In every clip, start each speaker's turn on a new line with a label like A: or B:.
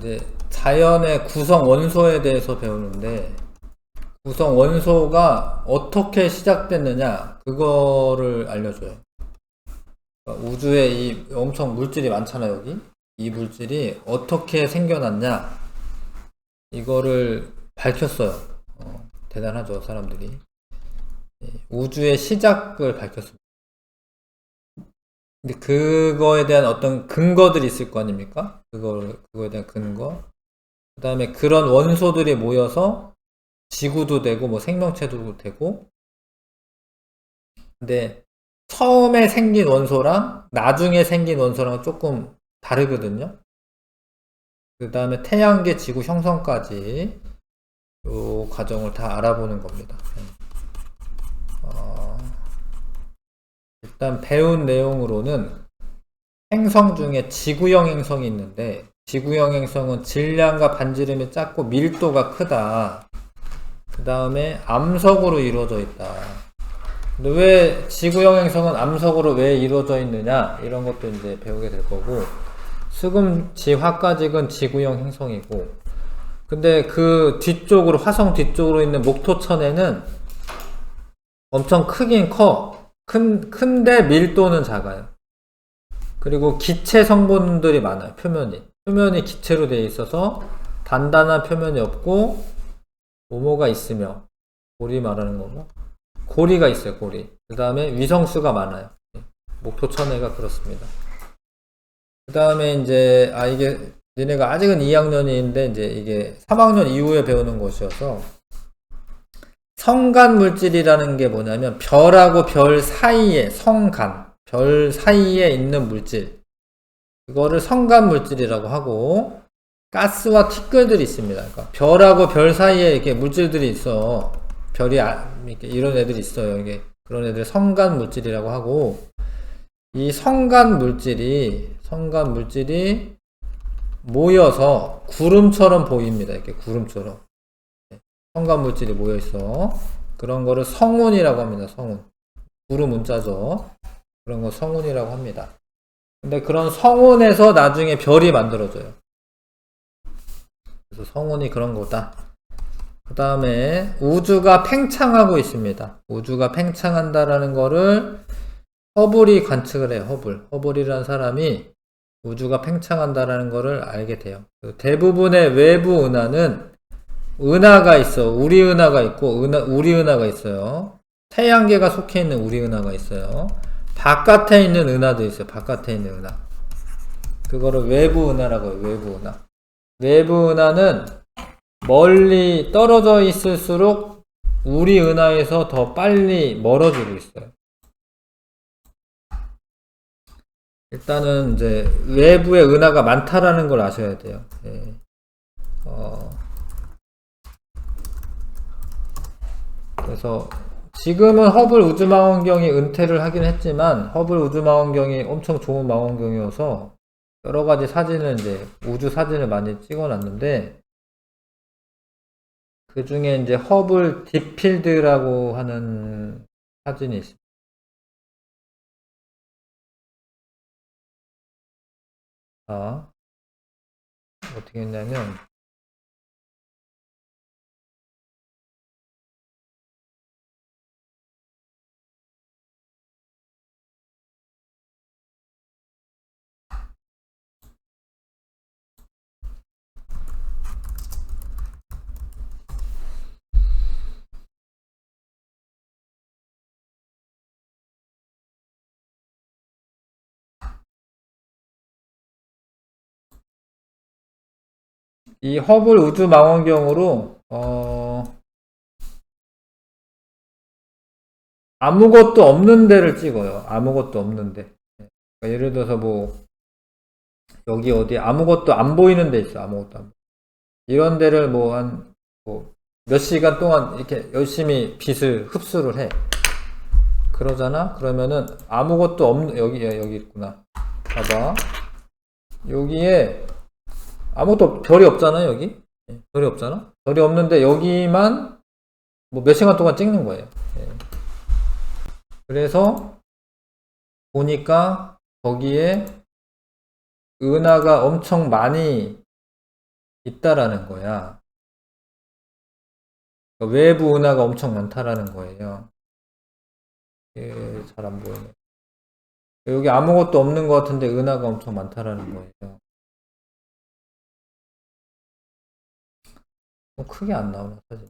A: 이제 자연의 구성 원소에 대해서 배우는데, 구성 원소가 어떻게 시작됐느냐, 그거를 알려줘요. 그러니까 우주에 이 엄청 물질이 많잖아, 여기. 이 물질이 어떻게 생겨났냐, 이거를 밝혔어요. 대단하죠, 사람들이. 우주의 시작을 밝혔습니다. 근데 그거에 대한 어떤 근거들이 있을 거 아닙니까? 그거에 대한 근거. 그 다음에 그런 원소들이 모여서 지구도 되고, 뭐 생명체도 되고. 근데 처음에 생긴 원소랑 나중에 생긴 원소랑 조금 다르거든요. 그 다음에 태양계 지구 형성까지 이 과정을 다 알아보는 겁니다. 일단 배운 내용으로는 행성 중에 지구형 행성이 있는데, 지구형 행성은 질량과 반지름이 작고 밀도가 크다. 그 다음에 암석으로 이루어져 있다. 근데 왜 지구형 행성은 암석으로 왜 이루어져 있느냐, 이런 것도 이제 배우게 될 거고, 수금지 화까지는 지구형 행성이고, 근데 그 뒤쪽으로, 화성 뒤쪽으로 있는 목토천에는 엄청 크긴 큰데 밀도는 작아요. 그리고 기체 성분들이 많아요. 표면이 기체로 되어 있어서 단단한 표면이 없고, 뭐가 있으며, 고리 말하는 거고, 고리가 있어요. 고리. 그 다음에 위성수가 많아요. 목토천해가 그렇습니다. 그 다음에 이제 이게 니네가 아직은 2학년인데 이제 이게 3학년 이후에 배우는 것이어서, 성간 물질이라는 게 뭐냐면 별하고 별 사이에, 별 사이에 있는 물질, 그거를 성간 물질이라고 하고, 가스와 티끌들이 있습니다. 그러니까 별하고 별 사이에 이렇게 물질들이 있어. 별이 이렇게 이런 애들이 있어요. 이게 그런 애들 성간 물질이라고 하고, 이 성간 물질이 모여서 구름처럼 보입니다. 이렇게 구름처럼 성간 물질이 모여 있어. 그런 거를 성운이라고 합니다. 성운. 구름 운자죠. 그런 거 성운이라고 합니다. 근데 그런 성운에서 나중에 별이 만들어져요. 그래서 성운이 그런 거다. 그 다음에 우주가 팽창하고 있습니다. 우주가 팽창한다라는 거를 허블이 관측을 해요. 허블이라는 사람이 우주가 팽창한다라는 거를 알게 돼요. 대부분의 외부 은하는 은하가 있어. 우리 은하가 있고, 우리 은하가 있어요. 태양계가 속해 있는 우리 은하가 있어요. 바깥에 있는 은하도 있어요. 바깥에 있는 은하. 그거를 외부 은하라고 해요. 외부 은하. 외부 은하는 멀리 떨어져 있을수록 우리 은하에서 더 빨리 멀어지고 있어요. 일단은 이제 외부에 은하가 많다라는 걸 아셔야 돼요. 예. 그래서 지금은 허블 우주망원경이 은퇴를 하긴 했지만, 허블 우주망원경이 엄청 좋은 망원경이어서 여러 가지 사진을 이제 우주 사진을 많이 찍어놨는데, 그 중에 이제 허블 딥필드라고 하는 사진이 있습니다. 어떻게 했냐면, 이 허블 우주망원경으로 아무것도 없는 데를 찍어요. 아무것도 없는데. 그러니까 예를 들어서 뭐 여기 어디 아무것도 안 보이는 데 있어. 아무것도 안 보여. 이런 데를 뭐 한 몇 시간 동안 이렇게 열심히 빛을 흡수를 해. 그러잖아. 그러면은 아무것도 없는, 여기 있구나. 봐봐. 여기에 아무것도, 별이 없잖아. 여기 별이 없잖아. 별이 없는데 여기만 뭐 몇 시간 동안 찍는 거예요. 그래서 보니까 거기에 은하가 엄청 많이 있다라는 거야. 그러니까 외부 은하가 엄청 많다라는 거예요. 잘 안 보이네. 여기 아무것도 없는 것 같은데 은하가 엄청 많다라는 거예요. 크게 안 나오나 사진.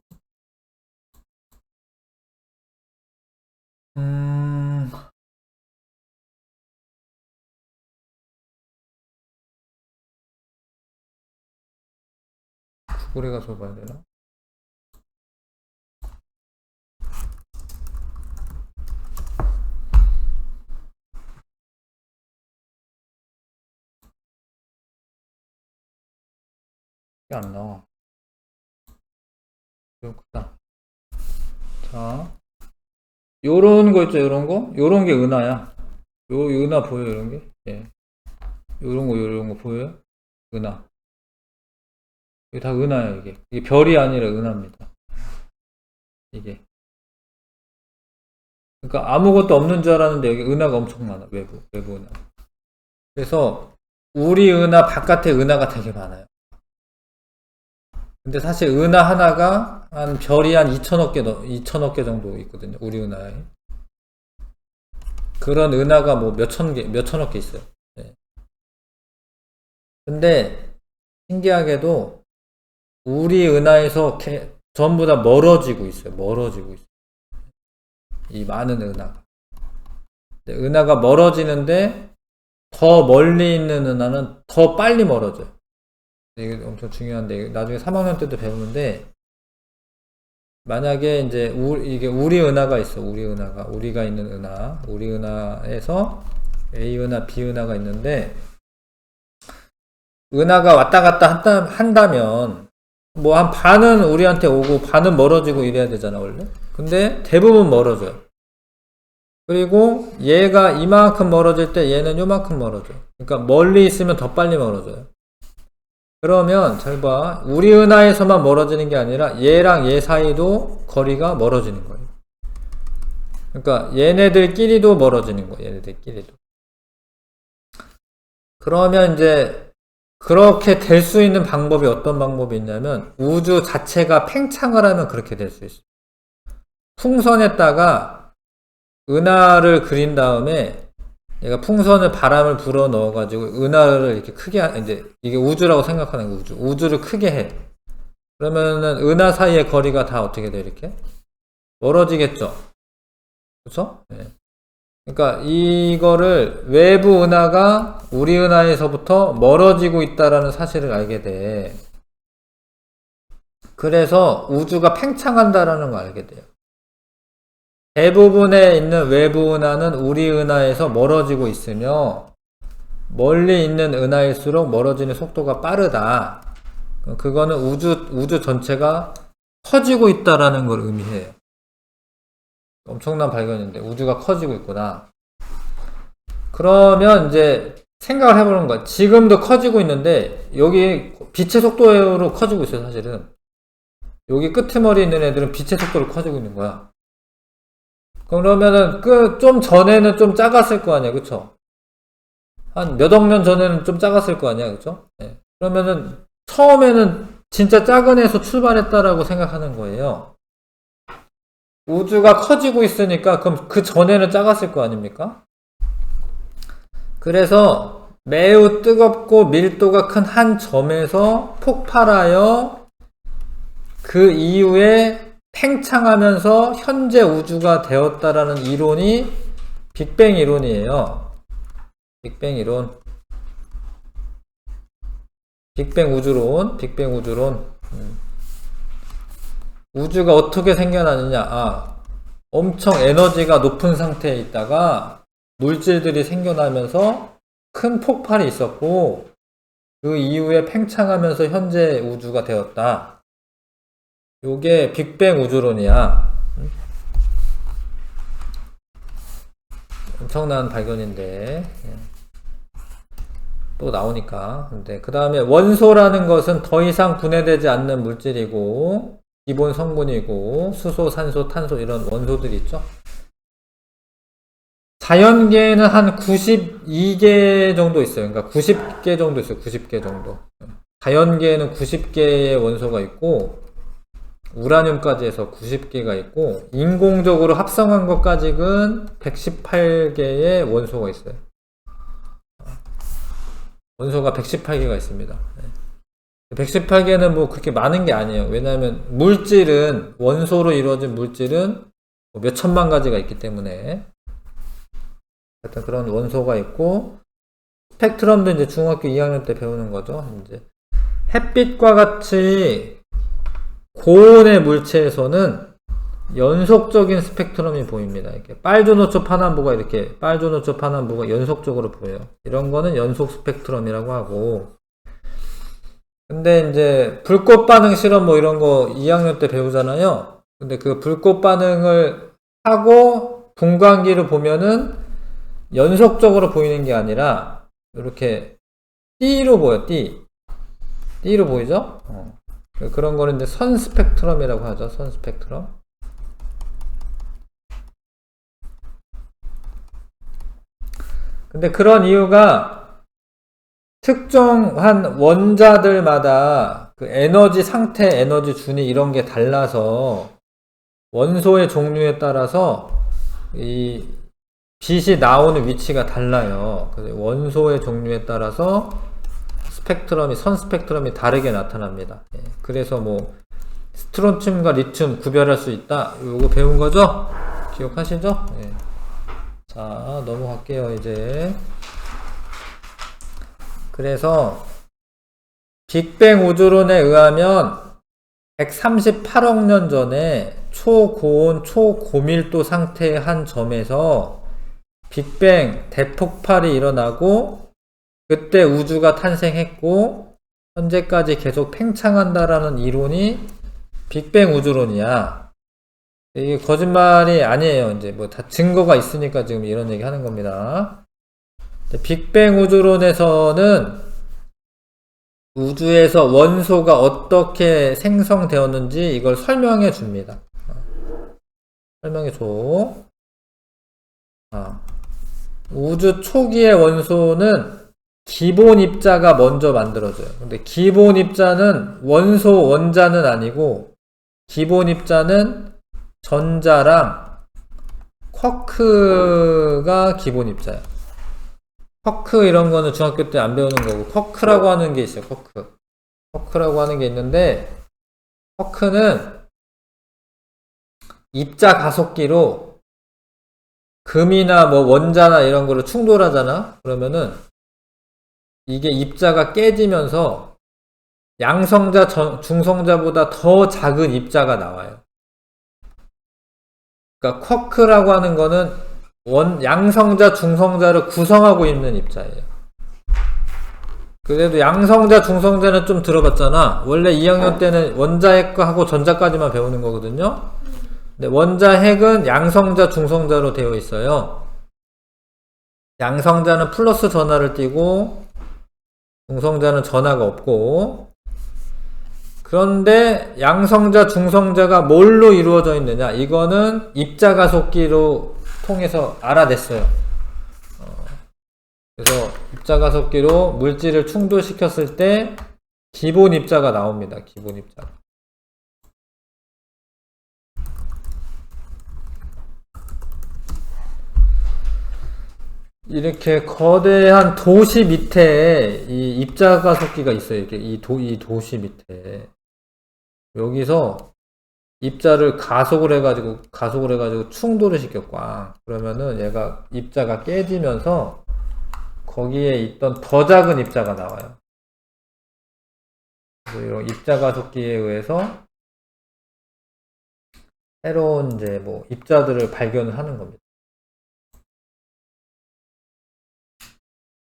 A: 구글에 가서 봐야 되나? 크게 안 나와. 좀 크다. 자, 요런 거 있죠, 요런 거? 요런 게 은하야. 요 은하 보여요, 이런 게? 예. 요런 거 보여요? 은하. 이게 다 은하야, 이게. 이게 별이 아니라 은하입니다. 이게. 그러니까 아무것도 없는 줄 알았는데 여기 은하가 엄청 많아, 외부 은하. 그래서 우리 은하 바깥에 은하가 되게 많아요. 근데 사실 은하 하나가 한 별이 한 2천억 개 정도 있거든요, 우리 은하에. 그런 은하가 뭐 몇천억 개 있어요. 네. 근데 신기하게도 우리 은하에서 전부 다 멀어지고 있어요. 멀어지고 있어요. 이 많은 은하가. 은하가 멀어지는데 더 멀리 있는 은하는 더 빨리 멀어져요. 이게 엄청 중요한데 나중에 3학년 때도 배우는데 만약에 이제 이게 우리 은하가 있어. 우리가 있는 은하. 우리 은하에서 A 은하, B 은하가 있는데 은하가 왔다 갔다 한다면 뭐 한 반은 우리한테 오고 반은 멀어지고 이래야 되잖아 원래. 근데 대부분 멀어져요. 그리고 얘가 이만큼 멀어질 때 얘는 요만큼 멀어져. 그러니까 멀리 있으면 더 빨리 멀어져요. 그러면 잘 봐. 우리 은하에서만 멀어지는 게 아니라 얘랑 얘 사이도 거리가 멀어지는 거예요. 그러니까 얘네들끼리도 멀어지는 거예요. 얘네들끼리도. 그러면 이제 그렇게 될 수 있는 방법이 어떤 방법이 있냐면 우주 자체가 팽창을 하면 그렇게 될 수 있어요. 풍선에다가 은하를 그린 다음에 얘가 풍선을 바람을 불어 넣어가지고 은하를 이렇게 크게 이제 이게 우주라고 생각하는 거 우주를 크게 해. 그러면은 은하 사이의 거리가 다 어떻게 돼 이렇게 멀어지겠죠. 그렇죠? 네. 그러니까 이거를 외부 은하가 우리 은하에서부터 멀어지고 있다라는 사실을 알게 돼. 그래서 우주가 팽창한다라는 걸 알게 돼요. 대부분에 있는 외부 은하는 우리 은하에서 멀어지고 있으며 멀리 있는 은하일수록 멀어지는 속도가 빠르다. 그거는 우주 전체가 커지고 있다라는 걸 의미해요. 엄청난 발견인데 우주가 커지고 있구나. 그러면 이제 생각을 해보는 거야. 지금도 커지고 있는데 여기 빛의 속도로 커지고 있어요. 사실은 여기 끄트머리 있는 애들은 빛의 속도로 커지고 있는 거야. 그러면은 좀 전에는 좀 작았을 거 아니야, 그쵸? 한 몇 억 년 전에는 좀 작았을 거 아니야, 그쵸? 네. 그러면은 처음에는 진짜 작은 애에서 출발했다라고 생각하는 거예요. 우주가 커지고 있으니까 그럼 그 전에는 작았을 거 아닙니까? 그래서 매우 뜨겁고 밀도가 큰 한 점에서 폭발하여 그 이후에 팽창하면서 현재 우주가 되었다라는 이론이 빅뱅 이론이에요. 빅뱅 이론. 빅뱅 우주론. 우주가 어떻게 생겨나느냐. 엄청 에너지가 높은 상태에 있다가 물질들이 생겨나면서 큰 폭발이 있었고 그 이후에 팽창하면서 현재 우주가 되었다. 요게 빅뱅 우주론이야. 엄청난 발견인데 또 나오니까. 근데 그 다음에 원소라는 것은 더 이상 분해되지 않는 물질이고 기본 성분이고 수소, 산소, 탄소 이런 원소들이 있죠. 자연계에는 한 92개 정도 있어요. 그러니까 90개 정도 있어요. 90개 정도. 자연계에는 90개의 원소가 있고 우라늄까지 해서 90개가 있고 인공적으로 합성한 것까지는 118개의 원소가 있어요. 원소가 118개가 있습니다. 118개는 뭐 그렇게 많은 게 아니에요. 왜냐하면 물질은 원소로 이루어진 물질은 몇 천만 가지가 있기 때문에 하여튼 그런 원소가 있고 스펙트럼도 이제 중학교 2학년 때 배우는 거죠. 이제 햇빛과 같이 고온의 물체에서는 연속적인 스펙트럼이 보입니다. 이렇게 빨주노초 파남보가 이렇게 빨주노초 파남보가 연속적으로 보여요. 이런 거는 연속 스펙트럼이라고 하고 근데 이제 불꽃 반응 실험 뭐 이런 거 2학년 때 배우잖아요. 근데 그 불꽃 반응을 하고 분광기를 보면은 연속적으로 보이는 게 아니라 이렇게 띠로 보여. 띠로 보이죠? 그런 거는 이제 선 스펙트럼이라고 하죠. 선 스펙트럼. 근데 그런 이유가 특정한 원자들마다 그 에너지 상태, 에너지 준위 이런 게 달라서 원소의 종류에 따라서 이 빛이 나오는 위치가 달라요. 그래서 원소의 종류에 따라서 스펙트럼이, 선 스펙트럼이 다르게 나타납니다. 그래서 뭐 스트론튬과 리튬 구별할 수 있다. 요거 배운 거죠? 기억하시죠? 자, 넘어갈게요, 이제. 그래서 빅뱅 우주론에 의하면 138억 년 전에 초고온, 초고밀도 상태의 한 점에서 빅뱅 대폭발이 일어나고 그때 우주가 탄생했고 현재까지 계속 팽창한다라는 이론이 빅뱅 우주론이야. 이게 거짓말이 아니에요. 이제 뭐 다 증거가 있으니까 지금 이런 얘기 하는 겁니다. 빅뱅 우주론에서는 우주에서 원소가 어떻게 생성되었는지 이걸 설명해 줍니다. 설명해 줘. 우주 초기의 원소는 기본 입자가 먼저 만들어져요. 근데 기본 입자는 원소 원자는 아니고 기본 입자는 전자랑 쿼크가 기본 입자예요. 쿼크 이런 거는 중학교 때 안 배우는 거고 쿼크라고 하는 게 있어요. 쿼크라고 하는 게 있는데 쿼크는 입자 가속기로 금이나 뭐 원자나 이런 거를 충돌하잖아. 그러면은 이게 입자가 깨지면서 양성자, 중성자보다 더 작은 입자가 나와요. 그러니까 쿼크라고 하는 거는 양성자, 중성자를 구성하고 있는 입자예요. 그래도 양성자, 중성자는 좀 들어봤잖아. 원래 2학년 때는 원자핵하고 전자까지만 배우는 거거든요. 근데 원자핵은 양성자, 중성자로 되어 있어요. 양성자는 플러스 전하를 띠고 중성자는 전하가 없고 그런데 양성자, 중성자가 뭘로 이루어져 있느냐 이거는 입자가속기로 통해서 알아냈어요. 그래서 입자가속기로 물질을 충돌시켰을 때 기본 입자가 나옵니다. 기본 입자. 이렇게 거대한 도시 밑에 이 입자가속기가 있어요. 이렇게 이 도시 밑에 여기서 입자를 가속을 해가지고 충돌을 시켜 꽝. 그러면은 얘가 입자가 깨지면서 거기에 있던 더 작은 입자가 나와요. 이런 입자가속기에 의해서 새로운 이제 뭐 입자들을 발견을 하는 겁니다.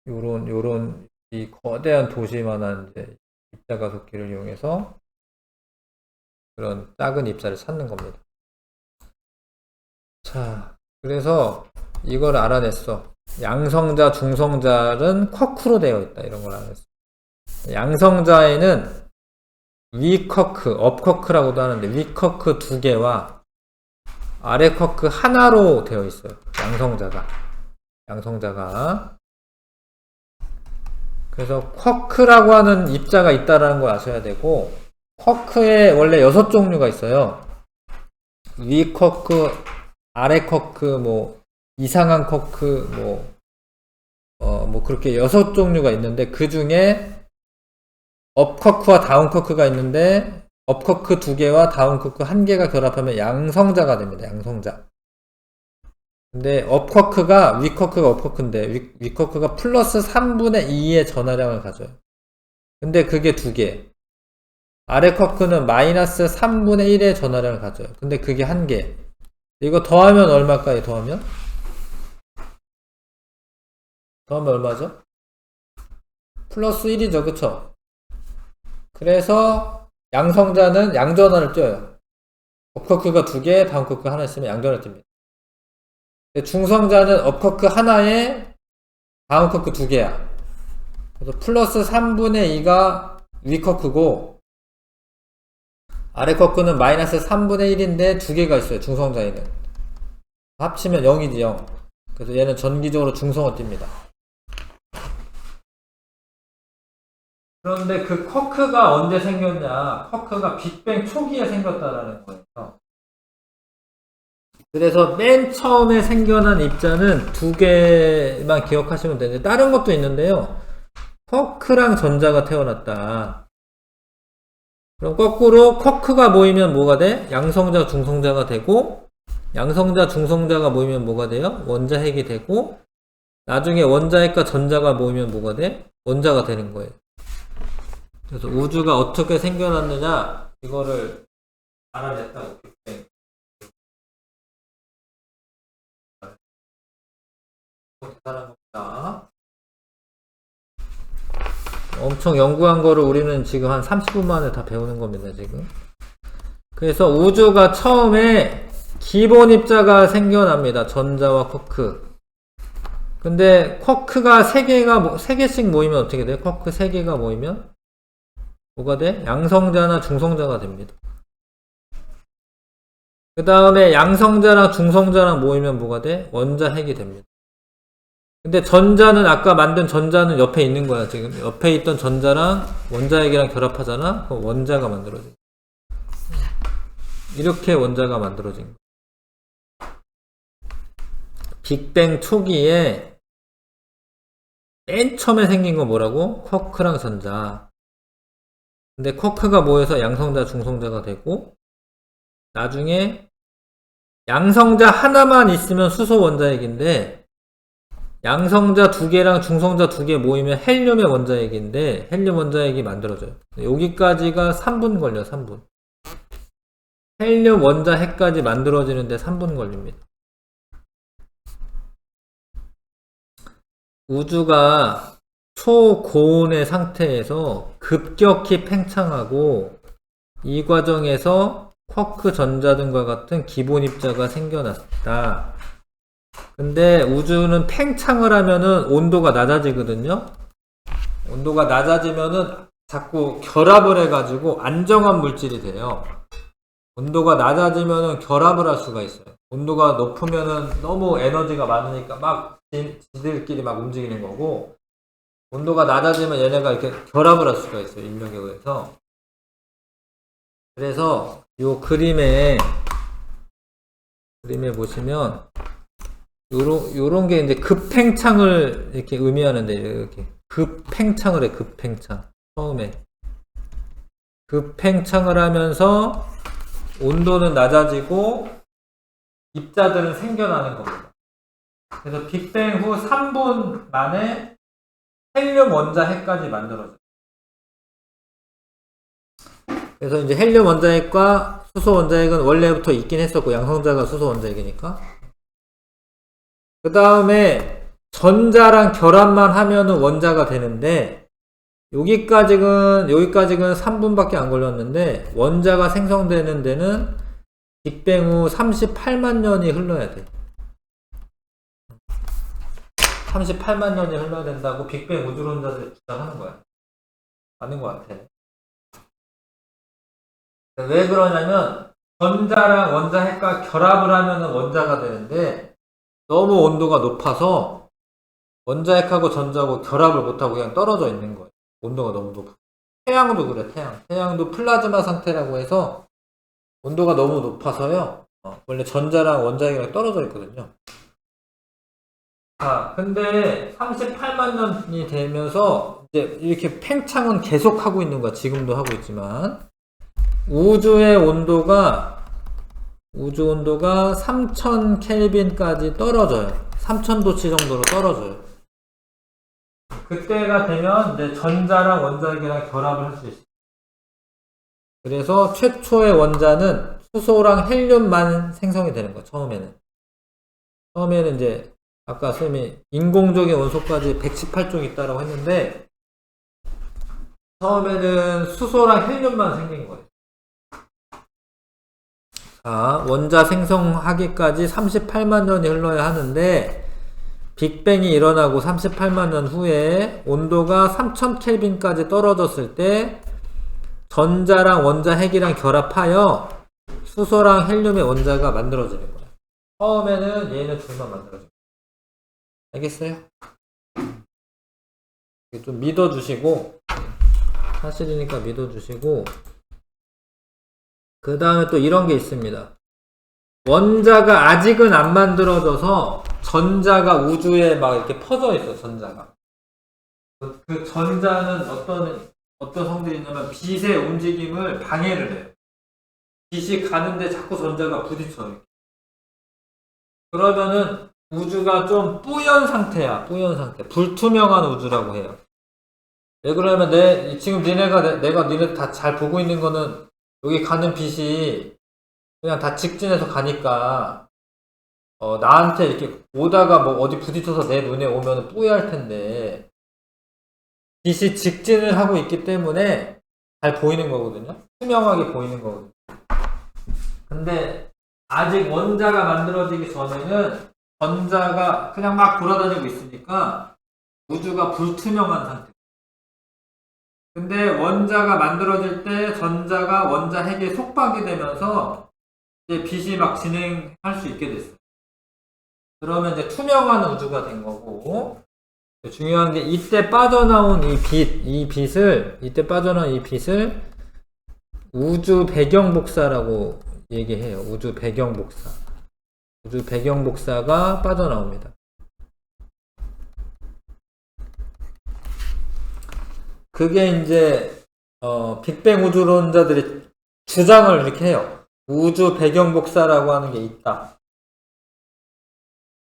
A: 요런 이 거대한 도시만한 이제 입자가속기를 이용해서 그런 작은 입자를 찾는 겁니다. 자, 그래서 이걸 알아냈어. 양성자, 중성자는 쿼크로 되어 있다. 이런 걸 알아냈어. 양성자에는 위쿼크, 업쿼크라고도 하는데 위쿼크 2개와 아래 쿼크 하나로 되어 있어요. 양성자가. 그래서 쿼크라고 하는 입자가 있다라는 걸 아셔야 되고, 쿼크에 원래 6종류가 있어요. 위 쿼크, 아래 쿼크, 뭐 이상한 쿼크, 뭐 그렇게 6종류가 있는데, 그 중에 업 쿼크와 다운 쿼크가 있는데, 업 쿼크 2개와 다운 쿼크 1개가 결합하면 양성자가 됩니다. 양성자. 근데 업 쿼크가 위 쿼크가 업 쿼크인데, 위 쿼크가 플러스 3분의 2의 전하량을 가져요. 근데 그게 2개. 아래 쿼크는 마이너스 3분의 1의 전하량을 가져요. 근데 그게 1개. 이거 더하면 얼마일까요? 더하면 얼마죠? 플러스 1이죠. 그쵸? 그래서 양성자는 양전하를 띄어요. 업커크가 2개, 다운커크 하나 있으면 양전을 띱니다. 중성자는 업커크 하나에 다운커크 2개야. 그래서 플러스 3분의 2가 위커크고, 아래 커크는 마이너스 3분의 1인데 2개가 있어요. 중성자에는. 합치면 0이지 0. 그래서 얘는 전기적으로 중성을 띱니다. 그런데 그 쿼크가 언제 생겼냐? 쿼크가 빅뱅 초기에 생겼다라는 거예요. 그래서 맨 처음에 생겨난 입자는 2개만 기억하시면 되는데, 다른 것도 있는데요. 쿼크랑 전자가 태어났다. 그럼 거꾸로 쿼크가 모이면 뭐가 돼? 양성자, 중성자가 되고, 양성자, 중성자가 모이면 뭐가 돼요? 원자핵이 되고, 나중에 원자핵과 전자가 모이면 뭐가 돼? 원자가 되는 거예요. 그래서 우주가 어떻게 생겨났느냐, 이거를 알아냈다고. 대단한 겁니다. 엄청 연구한 거를 우리는 지금 한 30분 만에 다 배우는 겁니다, 지금. 그래서 우주가 처음에 기본 입자가 생겨납니다. 전자와 쿼크. 근데 쿼크가 3개씩 모이면 어떻게 돼요? 쿼크 3개가 모이면 뭐가 돼? 양성자나 중성자가 됩니다. 그 다음에 양성자랑 중성자랑 모이면 뭐가 돼? 원자핵이 됩니다. 근데 전자는 아까 만든 전자는 옆에 있는 거야. 지금 옆에 있던 전자랑 원자핵이랑 결합하잖아. 그럼 원자가 만들어져. 이렇게 원자가 만들어진 거야. 빅뱅 초기에 맨 처음에 생긴 건 뭐라고? 쿼크랑 전자. 근데 쿼크가 모여서 양성자, 중성자가 되고, 나중에 양성자 하나만 있으면 수소 원자핵인데, 양성자 2개랑 중성자 2개 모이면 헬륨의 원자핵인데, 헬륨 원자핵이 만들어져요. 여기까지가 3분 걸려, 3분. 헬륨 원자핵까지 만들어지는데 3분 걸립니다. 우주가 초고온의 상태에서 급격히 팽창하고, 이 과정에서 쿼크 전자 등과 같은 기본 입자가 생겨났다. 근데 우주는 팽창을 하면은 온도가 낮아지거든요. 온도가 낮아지면은 자꾸 결합을 해가지고 안정한 물질이 돼요. 온도가 낮아지면은 결합을 할 수가 있어요. 온도가 높으면은 너무 에너지가 많으니까 막 지들끼리 막 움직이는 거고, 온도가 낮아지면 얘네가 이렇게 결합을 할 수가 있어요. 인력에 의해서. 그래서 요 그림에 보시면 요런 게 이제 급팽창을 이렇게 의미하는데, 이렇게 급팽창을 해. 급팽창. 처음에 급팽창을 하면서 온도는 낮아지고 입자들은 생겨나는 겁니다. 그래서 빅뱅 후 3분 만에 헬륨 원자핵까지 만들어져요. 그래서 이제 헬륨 원자핵과 수소 원자핵은 원래부터 있긴 했었고, 양성자가 수소 원자핵이니까. 그 다음에 전자랑 결합만 하면은 원자가 되는데, 여기까지는 3분밖에 안 걸렸는데, 원자가 생성되는 데는 빅뱅 후 38만 년이 흘러야 돼. 38만 년이 흘러야 된다고 빅뱅 우주론자들이 주장하는 거야. 맞는 것 같아. 왜 그러냐면, 전자랑 원자핵과 결합을 하면은 원자가 되는데, 너무 온도가 높아서 원자핵하고 전자하고 결합을 못하고 그냥 떨어져 있는 거예요. 온도가 너무 높아. 태양도 그래, 태양. 태양도 플라즈마 상태라고 해서 온도가 너무 높아서요. 원래 전자랑 원자핵이랑 떨어져 있거든요. 자, 근데 38만 년이 되면서 이제 이렇게 팽창은 계속 하고 있는 거야. 지금도 하고 있지만. 우주의 온도가 3000 켈빈까지 떨어져요. 3000도씨 정도로 떨어져요. 그때가 되면 이제 전자랑 원자핵이랑 결합을 할 수 있어요. 그래서 최초의 원자는 수소랑 헬륨만 생성이 되는 거예요. 처음에는 이제 아까 쌤이 인공적인 원소까지 118종 있다라고 했는데 처음에는 수소랑 헬륨만 생긴 거예요. 자, 원자 생성하기까지 38만 년이 흘러야 하는데 빅뱅이 일어나고 38만 년 후에 온도가 3000 켈빈까지 떨어졌을 때 전자랑 원자핵이랑 결합하여 수소랑 헬륨의 원자가 만들어지는 거예요. 처음에는 얘는 둘만 만들어져요. 알겠어요? 좀 믿어주시고, 사실이니까 믿어주시고, 그 다음에 또 이런 게 있습니다. 원자가 아직은 안 만들어져서 전자가 우주에 막 이렇게 퍼져 있어, 전자가. 그 전자는 어떤 성질이 있냐면 빛의 움직임을 방해를 해요. 빛이 가는데 자꾸 전자가 부딪혀요. 그러면은 우주가 좀 뿌연 상태야, 뿌연 상태. 불투명한 우주라고 해요. 왜 그러냐면 지금 내가 니네 다 잘 보고 있는 거는 여기 가는 빛이 그냥 다 직진해서 가니까 나한테 이렇게 오다가 뭐 어디 부딪혀서 내 눈에 오면 뿌연할 텐데 빛이 직진을 하고 있기 때문에 잘 보이는 거거든요. 투명하게 보이는 거거든요. 근데 아직 원자가 만들어지기 전에는 전자가 그냥 막 돌아다니고 있으니까 우주가 불투명한 상태. 근데 원자가 만들어질 때 전자가 원자핵에 속박이 되면서 이제 빛이 막 진행할 수 있게 됐어요. 그러면 이제 투명한 우주가 된 거고, 중요한 게 이때 빠져나온 이때 빠져나온 이 빛을 우주 배경 복사라고 얘기해요. 우주 배경 복사. 우주 배경 복사가 빠져나옵니다. 그게 이제 빅뱅 우주론자들이 주장을 이렇게 해요. 우주 배경 복사라고 하는 게 있다.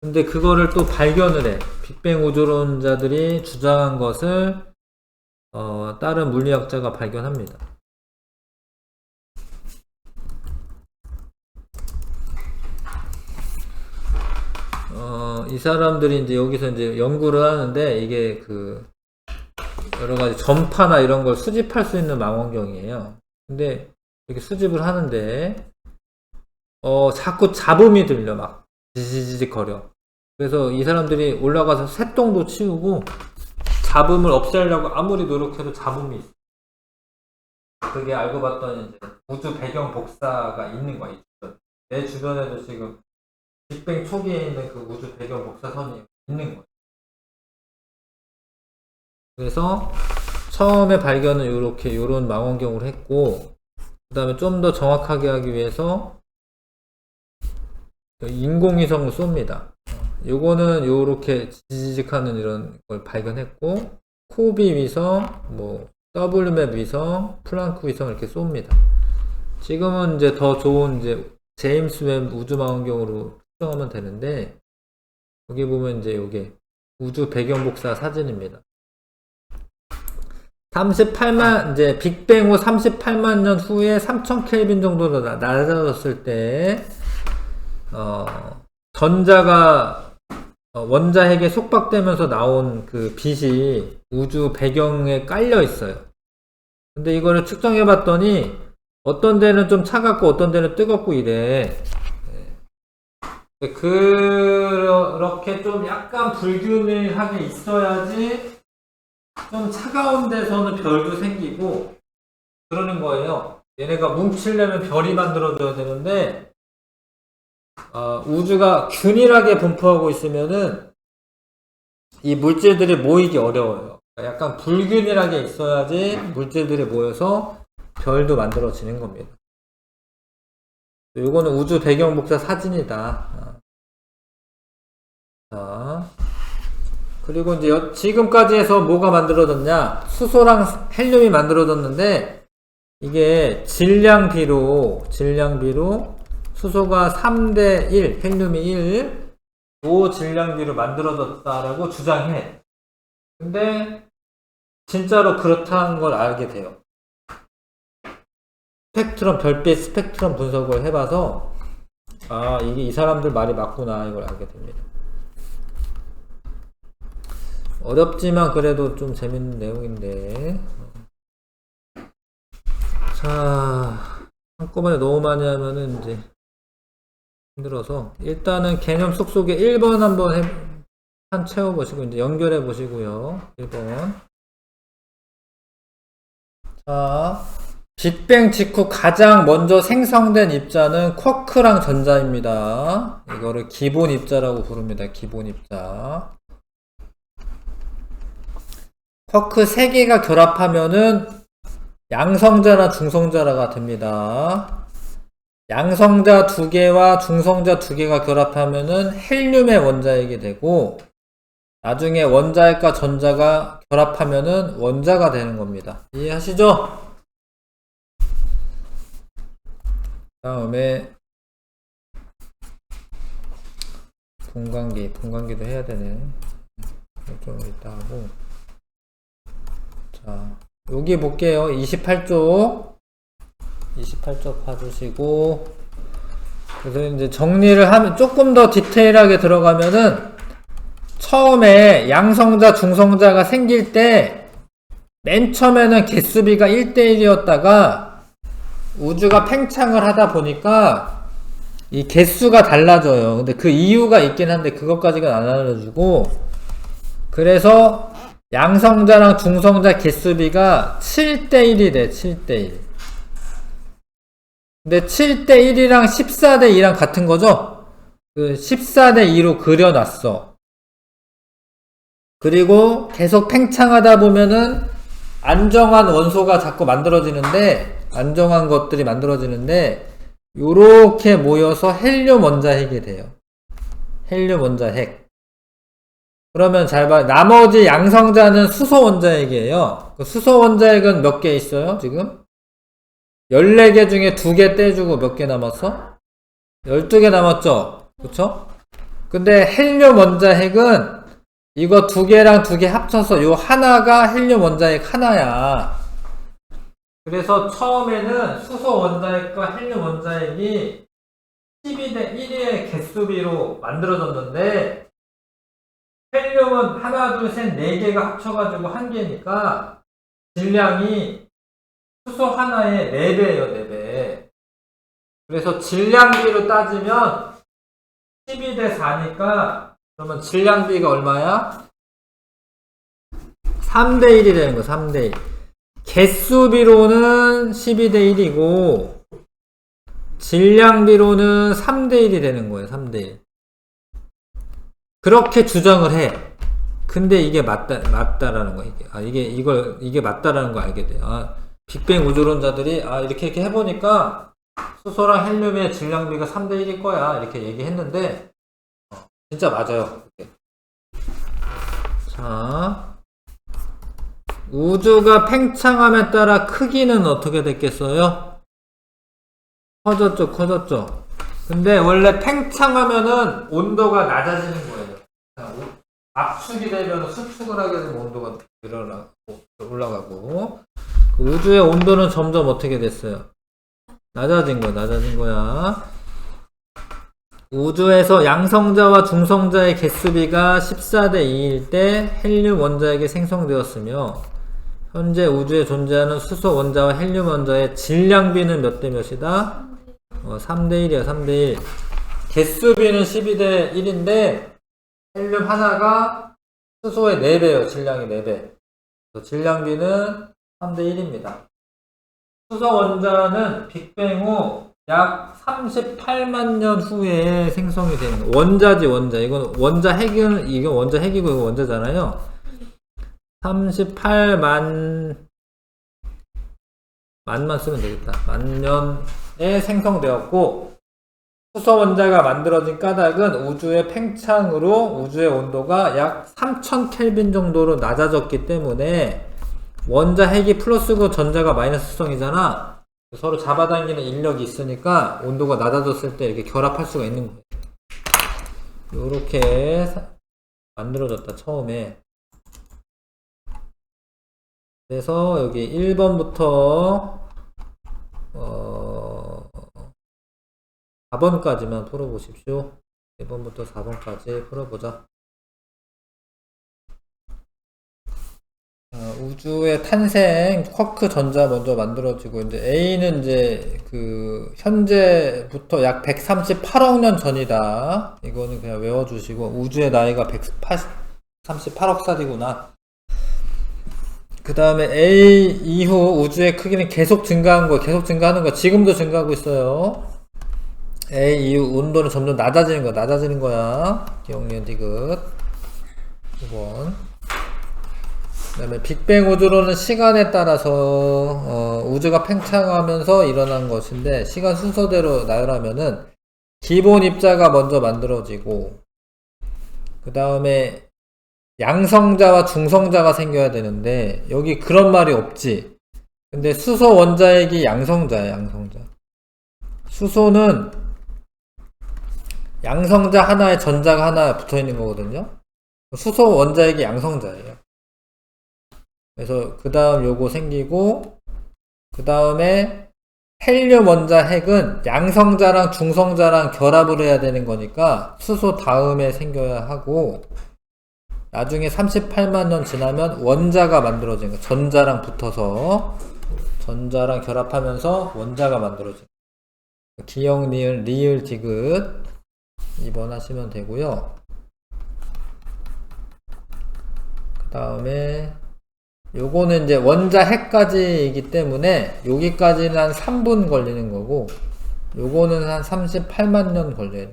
A: 근데 그거를 또 발견을 해. 빅뱅 우주론자들이 주장한 것을 다른 물리학자가 발견합니다. 이 사람들이 이제 여기서 이제 연구를 하는데 이게 여러 가지 전파나 이런 걸 수집할 수 있는 망원경이에요. 근데 이렇게 수집을 하는데 자꾸 잡음이 들려. 막 지지직 거려. 그래서 이 사람들이 올라가서 새똥도 치우고 잡음을 없애려고 아무리 노력해도 잡음이 있어. 그게 알고 봤더니 이제 우주 배경 복사가 있는 거야. 내 주변에도 지금 빅뱅 초기에 있는 그 우주 배경 복사선이 있는 거야. 그래서 처음에 발견은 요런 망원경으로 했고, 그 다음에 좀 더 정확하게 하기 위해서 인공위성을 쏩니다. 요거는 요렇게 지직하는 이런 걸 발견했고, 코비 위성, WMAP 위성, 플랑크 위성 이렇게 쏩니다. 지금은 이제 더 좋은 제임스 웹 우주망원경으로 측정하면 되는데, 여기 보면 이제 요게 우주 배경 복사 사진입니다. 38만, 빅뱅 후 38만 년 후에 3000 켈빈 정도로 낮아졌을 때, 전자가 원자핵에 속박되면서 나온 그 빛이 우주 배경에 깔려 있어요. 근데 이거를 측정해 봤더니, 어떤 데는 좀 차갑고 어떤 데는 뜨겁고 이래. 그렇게 좀 약간 불균일하게 있어야지 좀 차가운 데서는 별도 생기고 그러는 거예요. 얘네가 뭉치려면 별이 만들어져야 되는데 우주가 균일하게 분포하고 있으면은 이 물질들이 모이기 어려워요. 약간 불균일하게 있어야지 물질들이 모여서 별도 만들어지는 겁니다. 요거는 우주 배경 복사 사진이다. 자, 그리고 이제 지금까지 해서 뭐가 만들어졌냐? 수소랑 헬륨이 만들어졌는데, 이게 질량비로 수소가 3대 1, 헬륨이 1, 질량비로 만들어졌다라고 주장해. 근데 진짜로 그렇다는 걸 알게 돼요. 별빛 스펙트럼 분석을 해봐서 이게 이 사람들 말이 맞구나 이걸 알게 됩니다. 어렵지만 그래도 좀 재밌는 내용인데, 자, 한꺼번에 너무 많이 하면은 이제 힘들어서 일단은 개념 쏙쏙에 1번 한번 채워보시고 이제 연결해 보시고요. 1번. 자, 빅뱅 직후 가장 먼저 생성된 입자는 쿼크랑 전자입니다. 이거를 기본 입자라고 부릅니다. 기본 입자. 쿼크 3개가 결합하면은 양성자나 중성자가 됩니다. 양성자 2개와 중성자 2개가 결합하면은 헬륨의 원자핵이 되고, 나중에 원자핵과 전자가 결합하면은 원자가 되는 겁니다. 이해하시죠? 다음에 분광기도 해야 되네. 좀 이따 하고. 자, 여기 볼게요. 28쪽 봐주시고, 그래서 이제 정리를 하면 조금 더 디테일하게 들어가면은, 처음에 양성자, 중성자가 생길 때 맨 처음에는 개수비가 1대1이었다가 우주가 팽창을 하다 보니까 이 개수가 달라져요. 근데 그 이유가 있긴 한데 그것까지는 안 알려주고, 그래서 양성자랑 중성자 개수비가 7대1이 돼. 7대1. 근데 7대1이랑 14대2랑 같은 거죠? 그 14대2로 그려놨어. 그리고 계속 팽창하다 보면은 안정한 원소가 자꾸 안정한 것들이 만들어지는데, 요렇게 모여서 헬륨 원자핵이 돼요. 헬륨 원자핵. 그러면 잘 봐. 나머지 양성자는 수소 원자핵이에요. 그 수소 원자핵은 몇 개 있어요, 지금? 14개 중에 2개 떼주고 몇 개 남았어? 12개 남았죠? 그쵸? 근데 헬륨 원자핵은 이거 2개랑 2개 합쳐서 요 하나가 헬륨 원자핵 하나야. 그래서 처음에는 수소 원자핵과 헬륨 원자핵이 12대 1의 개수비로 만들어졌는데, 헬륨은 하나, 둘, 셋, 4개가 합쳐가지고 1개니까 질량이 수소 하나의 4배예요, 4배. 그래서 질량비로 따지면 12대 4니까, 그러면 질량비가 얼마야? 3대 1이 되는 거야, 3대 1. 개수비로는 12대 1이고, 질량비로는 3대 1이 되는 거예요, 3대 1. 그렇게 주장을 해. 근데 이게 맞다라는 거야, 이게. 이게 맞다라는 거 알게 돼. 빅뱅 우주론자들이, 이렇게 해보니까 수소랑 헬륨의 질량비가 3대 1일 거야. 이렇게 얘기했는데, 진짜 맞아요. 자, 우주가 팽창함에 따라 크기는 어떻게 됐겠어요? 커졌죠. 근데 원래 팽창하면은 온도가 낮아지는 거예요. 압축이 되면 수축을 하게 되면 온도가 올라가고, 우주의 온도는 점점 어떻게 됐어요? 낮아진 거야. 우주에서 양성자와 중성자의 개수비가 14대 2일 때 헬륨 원자핵이 생성되었으며, 현재 우주에 존재하는 수소 원자와 헬륨 원자의 질량비는 몇 대 몇이다? 3대 1이야, 3대 1. 개수비는 12대 1인데, 헬륨 하나가 수소의 4배예요, 질량이 4배. 질량비는 3대 1입니다. 수소 원자는 빅뱅 후 약 38만 년 후에 생성이 되는 거. 원자지, 원자. 이건 원자 핵은, 이건 원자 핵이고, 이거 원자잖아요. 38만, 만만 쓰면 되겠다. 만 년에 생성되었고, 수소 원자가 만들어진 까닭은 우주의 팽창으로 우주의 온도가 약 3000켈빈 정도로 낮아졌기 때문에 원자 핵이 플러스고 전자가 마이너스성이잖아. 서로 잡아당기는 인력이 있으니까 온도가 낮아졌을 때 이렇게 결합할 수가 있는 거예요. 요렇게 만들어졌다, 처음에. 그래서 여기 1번부터 4번까지만 풀어보십시오. 1번부터 4번까지 풀어보자. 우주의 탄생, 쿼크 전자 먼저 만들어지고, 이제 A는 이제 그 현재부터 약 138억 년 전이다. 이거는 그냥 외워주시고, 우주의 나이가 138억 살이구나. 그 다음에 A 이후 우주의 크기는 계속 증가한 거, 계속 증가하는 거, 지금도 증가하고 있어요. A 이후 온도는 점점 낮아지는 거야. 기억니은 디귿. 2번. 그 다음에 빅뱅 우주론은 시간에 따라서 우주가 팽창하면서 일어난 것인데, 시간 순서대로 나열하면은 기본 입자가 먼저 만들어지고, 그 다음에 양성자와 중성자가 생겨야 되는데 여기 그런 말이 없지. 근데 수소 원자핵이 양성자야, 양성자. 수소는 양성자 하나에 전자가 하나 붙어있는 거거든요. 수소 원자핵이 양성자예요. 그래서 그 다음 요거 생기고, 그 다음에 헬륨 원자핵은 양성자랑 중성자랑 결합을 해야 되는 거니까 수소 다음에 생겨야 하고, 나중에 38만 년 지나면 원자가 만들어진 거예요. 전자랑 붙어서 전자랑 결합하면서 원자가 만들어진 거예요. 기역, 니을, 리을, 디귿 2번 하시면 되고요. 그 다음에 요거는 이제 원자 핵까지이기 때문에 여기까지는 한 3분 걸리는 거고, 요거는 한 38만 년 걸려요.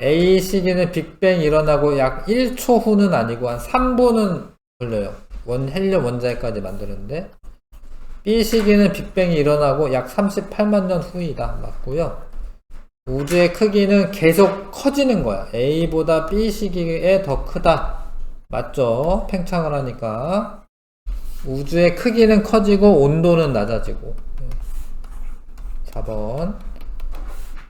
A: A 시기는 빅뱅 일어나고 약 1초 후는 아니고 한 3분은 걸려요. 헬륨 원자핵까지 만드는데, B 시기는 빅뱅이 일어나고 약 38만 년 후이다. 맞고요. 우주의 크기는 계속 커지는 거야. A보다 B 시기에 더 크다. 맞죠? 팽창을 하니까. 우주의 크기는 커지고 온도는 낮아지고. 4번.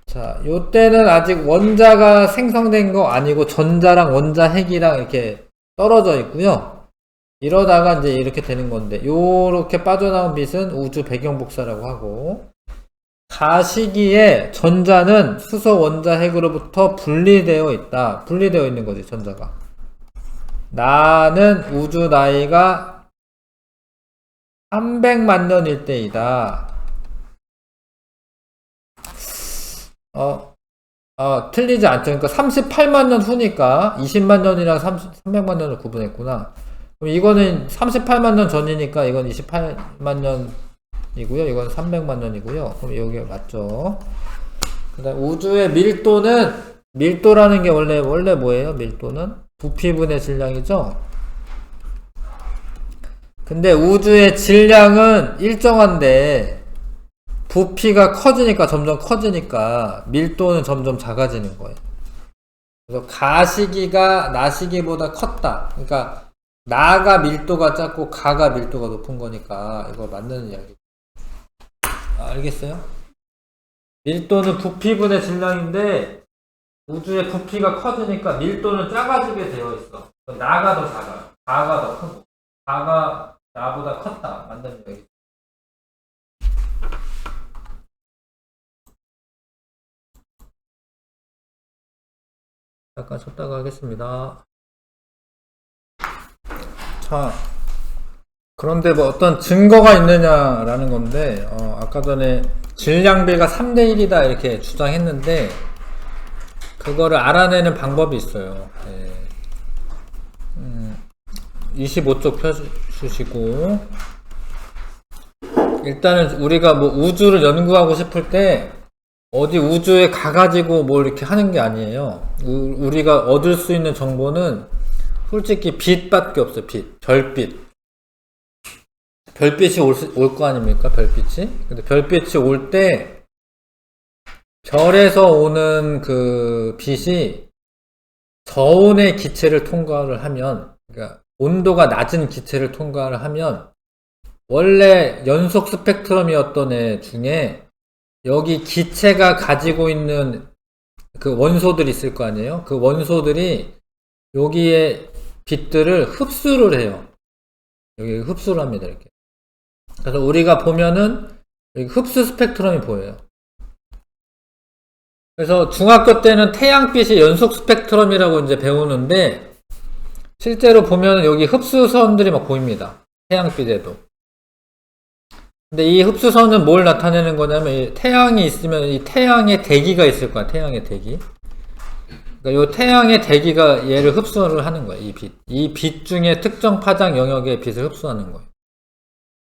A: 자, 요때는 아직 원자가 생성된 거 아니고 전자랑 원자 핵이랑 이렇게 떨어져 있고요. 이러다가 이제 이렇게 되는 건데, 요렇게 빠져나온 빛은 우주 배경 복사라고 하고, 가시기에 전자는 수소 원자 핵으로부터 분리되어 있다. 분리되어 있는 거지, 전자가. 나는 우주 나이가 300만 년일 때이다. 틀리지 않죠. 그러니까 38만 년 후니까 20만 년이랑 300만 년을 구분했구나. 그럼 이거는 38만 년 전이니까 이건 28만 년이고요. 이건 300만 년이고요. 그럼 여기 맞죠. 그다음 우주의 밀도라는 게 원래 뭐예요? 밀도는 부피분의 질량이죠. 근데 우주의 질량은 일정한데 부피가 점점 커지니까 밀도는 점점 작아지는 거예요. 그래서 가시기가 나시기보다 컸다. 그러니까 나가 밀도가 작고 가가 밀도가 높은 거니까 이거 맞는 이야기. 알겠어요? 밀도는 부피분의 질량인데 우주의 부피가 커지니까 밀도는 작아지게 되어 있어. 나가 더 작아. 가가 더 크고. 가가 나보다 컸다. 맞는 이야기. 잠깐 쉬었다가 하겠습니다. 자, 그런데 뭐 어떤 증거가 있느냐라는 건데, 아까 전에 질량비가 3대1이다 이렇게 주장했는데, 그거를 알아내는 방법이 있어요. 네. 25쪽 펴주시고, 일단은 우리가 뭐 우주를 연구하고 싶을 때 어디 우주에 가가지고 뭘 이렇게 하는 게 아니에요. 우리가 얻을 수 있는 정보는 솔직히 빛밖에 없어요. 빛, 별빛. 별빛이 올 거 아닙니까? 별빛이. 근데 별빛이 올 때 별에서 오는 그 빛이 저온의 기체를 통과를 하면, 그러니까 온도가 낮은 기체를 통과를 하면 원래 연속 스펙트럼이었던 애 중에 여기 기체가 가지고 있는 그 원소들이 있을 거 아니에요? 그 원소들이 여기에 빛들을 흡수를 해요. 여기 흡수를 합니다. 이렇게. 그래서 우리가 보면은 여기 흡수 스펙트럼이 보여요. 그래서 중학교 때는 태양빛이 연속 스펙트럼이라고 이제 배우는데 실제로 보면은 여기 흡수선들이 막 보입니다. 태양빛에도. 근데 이 흡수선은 뭘 나타내는 거냐면 이 태양이 있으면 이 태양의 대기가 있을 거야. 태양의 대기. 그러니까 이 태양의 대기가 얘를 흡수를 하는 거야. 이 빛. 이 빛 중에 특정 파장 영역의 빛을 흡수하는 거예요.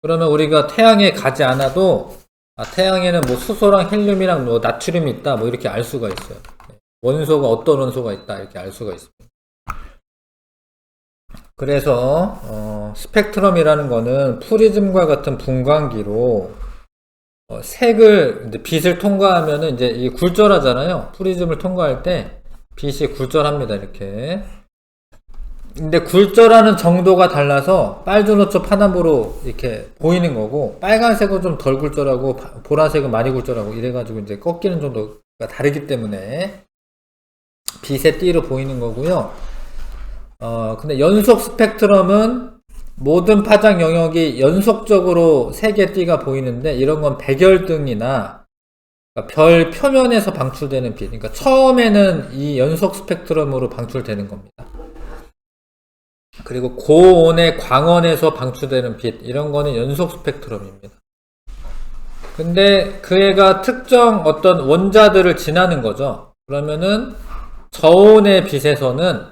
A: 그러면 우리가 태양에 가지 않아도 태양에는 뭐 수소랑 헬륨이랑 뭐 나트륨이 있다. 뭐 이렇게 알 수가 있어요. 원소가 어떤 원소가 있다. 이렇게 알 수가 있습니다. 그래서 스펙트럼이라는 거는 프리즘과 같은 분광기로 색을 빛을 통과하면은 이제 이 굴절하잖아요. 프리즘을 통과할 때 빛이 굴절합니다. 이렇게. 근데 굴절하는 정도가 달라서 빨주노초 파남보로 이렇게 보이는 거고 빨간색은 좀 덜 굴절하고 보라색은 많이 굴절하고 이래가지고 이제 꺾이는 정도가 다르기 때문에 빛의 띠로 보이는 거고요. 근데 연속 스펙트럼은 모든 파장 영역이 연속적으로 세 개 띠가 보이는데 이런 건 백열등이나 그러니까 별 표면에서 방출되는 빛. 그러니까 처음에는 이 연속 스펙트럼으로 방출되는 겁니다. 그리고 고온의 광원에서 방출되는 빛. 이런 거는 연속 스펙트럼입니다. 근데 그 애가 특정 어떤 원자들을 지나는 거죠. 그러면은 저온의 빛에서는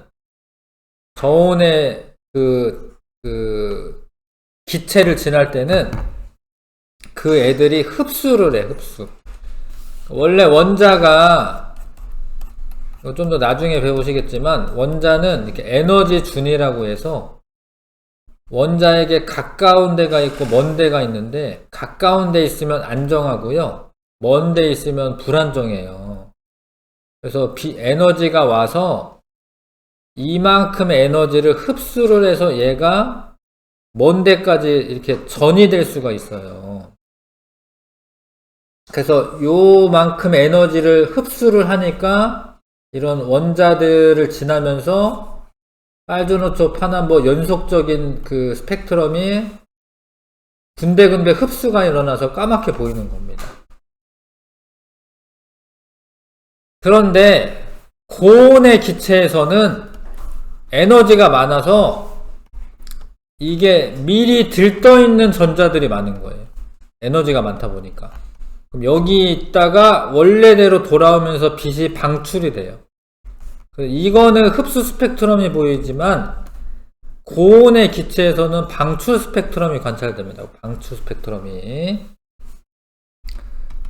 A: 저온의 기체를 지날 때는 그 애들이 흡수를 해, 흡수. 원래 원자가, 좀 더 나중에 배우시겠지만, 원자는 이렇게 에너지 준이라고 해서, 원자에게 가까운 데가 있고 먼 데가 있는데, 가까운 데 있으면 안정하고요, 먼 데 있으면 불안정해요. 그래서 에너지가 와서, 이만큼의 에너지를 흡수를 해서 얘가 먼 데까지 이렇게 전이 될 수가 있어요. 그래서 요만큼의 에너지를 흡수를 하니까 이런 원자들을 지나면서 빨주노초 파남보 연속적인 그 스펙트럼이 군데군데 흡수가 일어나서 까맣게 보이는 겁니다. 그런데 고온의 기체에서는 에너지가 많아서 이게 미리 들떠 있는 전자들이 많은 거예요. 에너지가 많다 보니까. 그럼 여기 있다가 원래대로 돌아오면서 빛이 방출이 돼요. 이거는 흡수 스펙트럼이 보이지만 고온의 기체에서는 방출 스펙트럼이 관찰됩니다. 방출 스펙트럼이.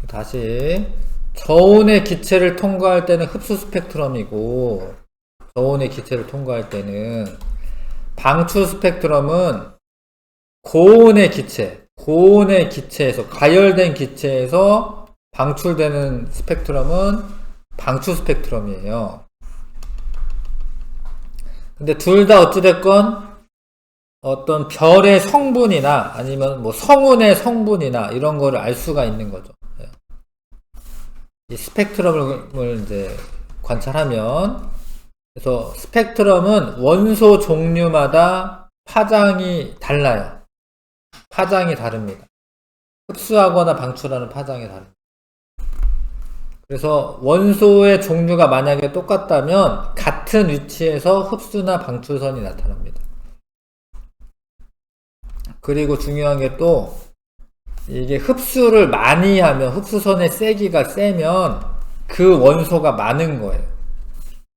A: 다시 저온의 기체를 통과할 때는 흡수 스펙트럼이고 저온의 기체를 통과할 때는 방출 스펙트럼은 고온의 기체에서 가열된 기체에서 방출되는 스펙트럼은 방출 스펙트럼이에요. 근데 둘 다 어찌됐건 어떤 별의 성분이나 아니면 뭐 성운의 성분이나 이런 거를 알 수가 있는 거죠. 이 스펙트럼을 이제 관찰하면 그래서 스펙트럼은 원소 종류마다 파장이 달라요. 파장이 다릅니다. 흡수하거나 방출하는 파장이 다릅니다. 그래서 원소의 종류가 만약에 똑같다면 같은 위치에서 흡수나 방출선이 나타납니다. 그리고 중요한 게 또 이게 흡수를 많이 하면 흡수선의 세기가 세면 그 원소가 많은 거예요.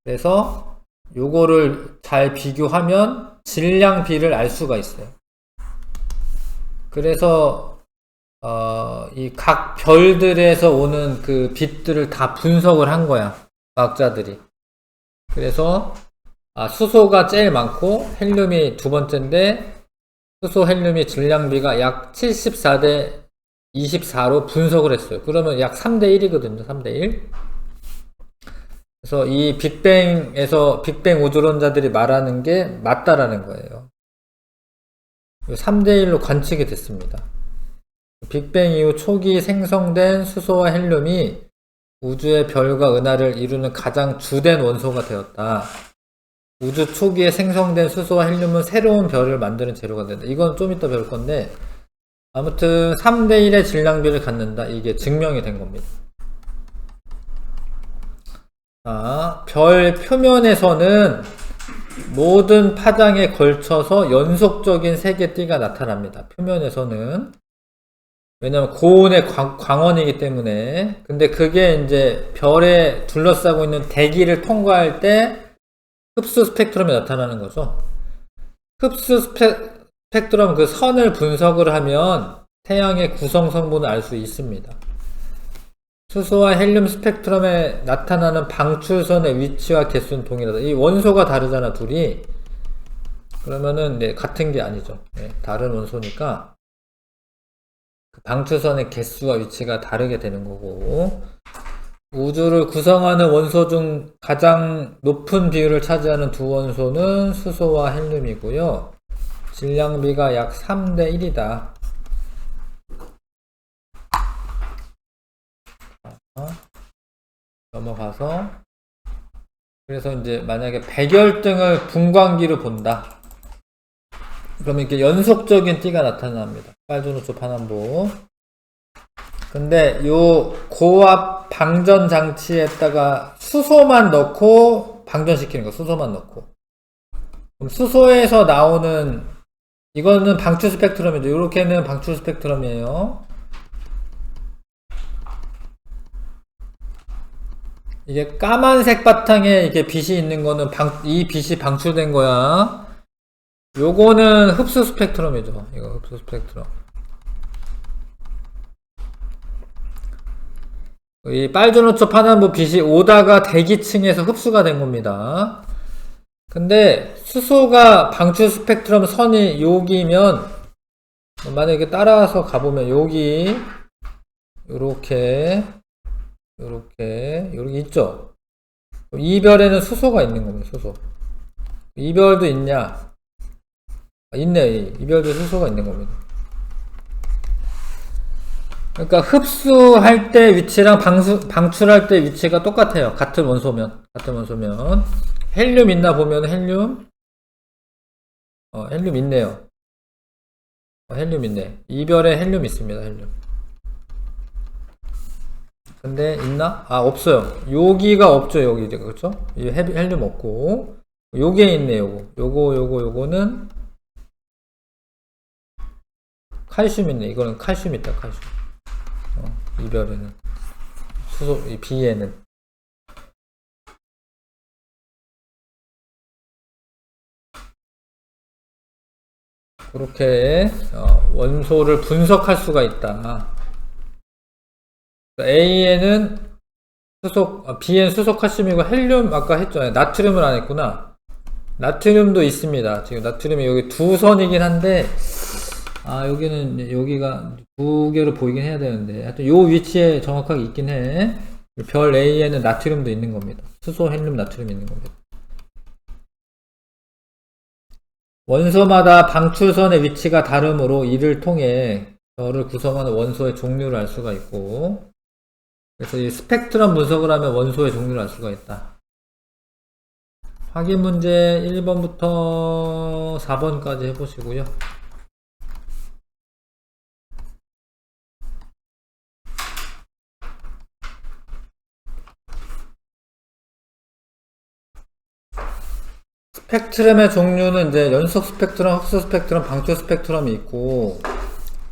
A: 그래서 요거를 잘 비교하면 질량 비를 알 수가 있어요. 그래서 이 각 별들에서 오는 그 빛들을 다 분석을 한 거야, 과학자들이. 그래서 수소가 제일 많고 헬륨이 두 번째인데, 수소 헬륨이 질량비가 약 74대 24로 분석을 했어요. 그러면 약 3대 1이거든요. 3대 1. 그래서 이 빅뱅 우주론자들이 말하는 게 맞다라는 거예요. 3대 1로 관측이 됐습니다. 빅뱅 이후 초기 생성된 수소와 헬륨이 우주의 별과 은하를 이루는 가장 주된 원소가 되었다. 우주 초기에 생성된 수소와 헬륨은 새로운 별을 만드는 재료가 된다. 이건 좀 이따 배울 건데, 아무튼 3대 1의 질량비를 갖는다. 이게 증명이 된 겁니다. 별 표면에서는 모든 파장에 걸쳐서 연속적인 색의 띠가 나타납니다. 표면에서는. 왜냐면 고온의 광원이기 때문에. 근데 그게 이제 별에 둘러싸고 있는 대기를 통과할 때 흡수 스펙트럼이 나타나는 거죠. 흡수 스펙트럼 그 선을 분석을 하면 태양의 구성 성분을 알 수 있습니다. 수소와 헬륨 스펙트럼에 나타나는 방출선의 위치와 개수는 동일하다. 이 원소가 다르잖아, 둘이. 그러면은 네, 같은 게 아니죠. 네, 다른 원소니까 그 방출선의 개수와 위치가 다르게 되는 거고, 우주를 구성하는 원소 중 가장 높은 비율을 차지하는 두 원소는 수소와 헬륨이고요. 질량비가 약 3대 1이다. 넘어가서, 그래서 이제 만약에 백열등을 분광기로 본다. 그러면 이렇게 연속적인 띠가 나타납니다. 빨주노초 파남보. 근데 요 고압 방전 장치에다가 수소만 넣고 방전시키는 거, 수소만 넣고. 그럼 수소에서 나오는, 이거는 방출 스펙트럼이죠. 요렇게는 방출 스펙트럼이에요. 이게 까만색 바탕에 이게 빛이 있는 거는 이 빛이 방출된 거야. 요거는 흡수 스펙트럼이죠. 이거 흡수 스펙트럼. 이 빨주노초 파남보 빛이 오다가 대기층에서 흡수가 된 겁니다. 근데 수소가 방출 스펙트럼 선이 여기면, 만약에 따라서 가보면 여기 요렇게 있죠. 이별에는 수소가 있는 겁니다. 수소. 이별도 있냐? 있네. 이별도 수소가 있는 겁니다. 그러니까 흡수할 때 위치랑 방출할 때 위치가 똑같아요. 같은 원소면. 헬륨 있나 보면 헬륨 있네요. 헬륨 있네. 이별에 헬륨 있습니다. 헬륨. 근데 있나? 없어요. 여기가 없죠. 여기. 그렇죠? 이 헬륨 없고. 요게 있네요. 요거는 칼슘 있네. 이거는 칼슘 있다. 칼슘. 이별에는 수소, 이 B에는. 그렇게 원소를 분석할 수가 있다. A에는 B에는 수소, 칼슘이고 헬륨 아까 했죠. 나트륨을 안 했구나. 나트륨도 있습니다. 지금 나트륨이 여기 두 선이긴 한데, 여기가 두 개로 보이긴 해야 되는데, 하여튼 요 위치에 정확하게 있긴 해. 별 A에는 나트륨도 있는 겁니다. 수소, 헬륨, 나트륨이 있는 겁니다. 원소마다 방출선의 위치가 다르므로 이를 통해 별을 구성하는 원소의 종류를 알 수가 있고, 그래서 이 스펙트럼 분석을 하면 원소의 종류를 알 수가 있다. 확인 문제 1번부터 4번까지 해보시고요. 스펙트럼의 종류는 이제 연속 스펙트럼, 흡수 스펙트럼, 방출 스펙트럼이 있고,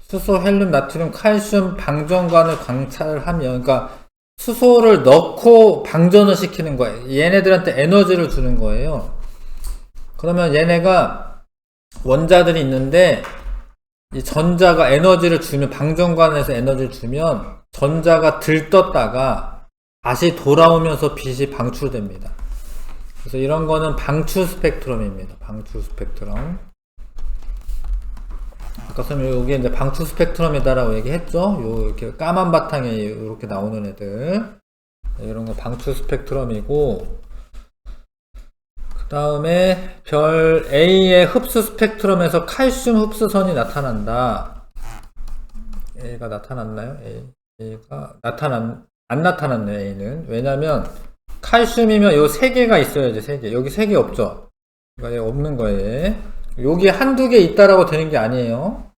A: 수소, 헬륨, 나트륨, 칼슘 방전관을 관찰하면, 그러니까 수소를 넣고 방전을 시키는 거예요. 얘네들한테 에너지를 주는 거예요. 그러면 얘네가 원자들이 있는데 이 전자가 에너지를 주면, 방전관에서 에너지를 주면 전자가 들떴다가 다시 돌아오면서 빛이 방출됩니다. 그래서 이런 거는 방출 스펙트럼입니다. 방출 스펙트럼. 아까 선생님 여기 이제 방출 스펙트럼이다라고 얘기했죠. 요 이렇게 까만 바탕에 이렇게 나오는 애들, 이런 거 방출 스펙트럼이고, 그 다음에 별 A의 흡수 스펙트럼에서 칼슘 흡수선이 나타난다. A가 나타났나요? A가 안 나타났네요. A는. 왜냐면 칼슘이면 요 세 개가 있어야지. 세 개. 여기 세 개 없죠. 그러니까 없는 거예요. 여기 한두 개 있다라고 되는 게 아니에요.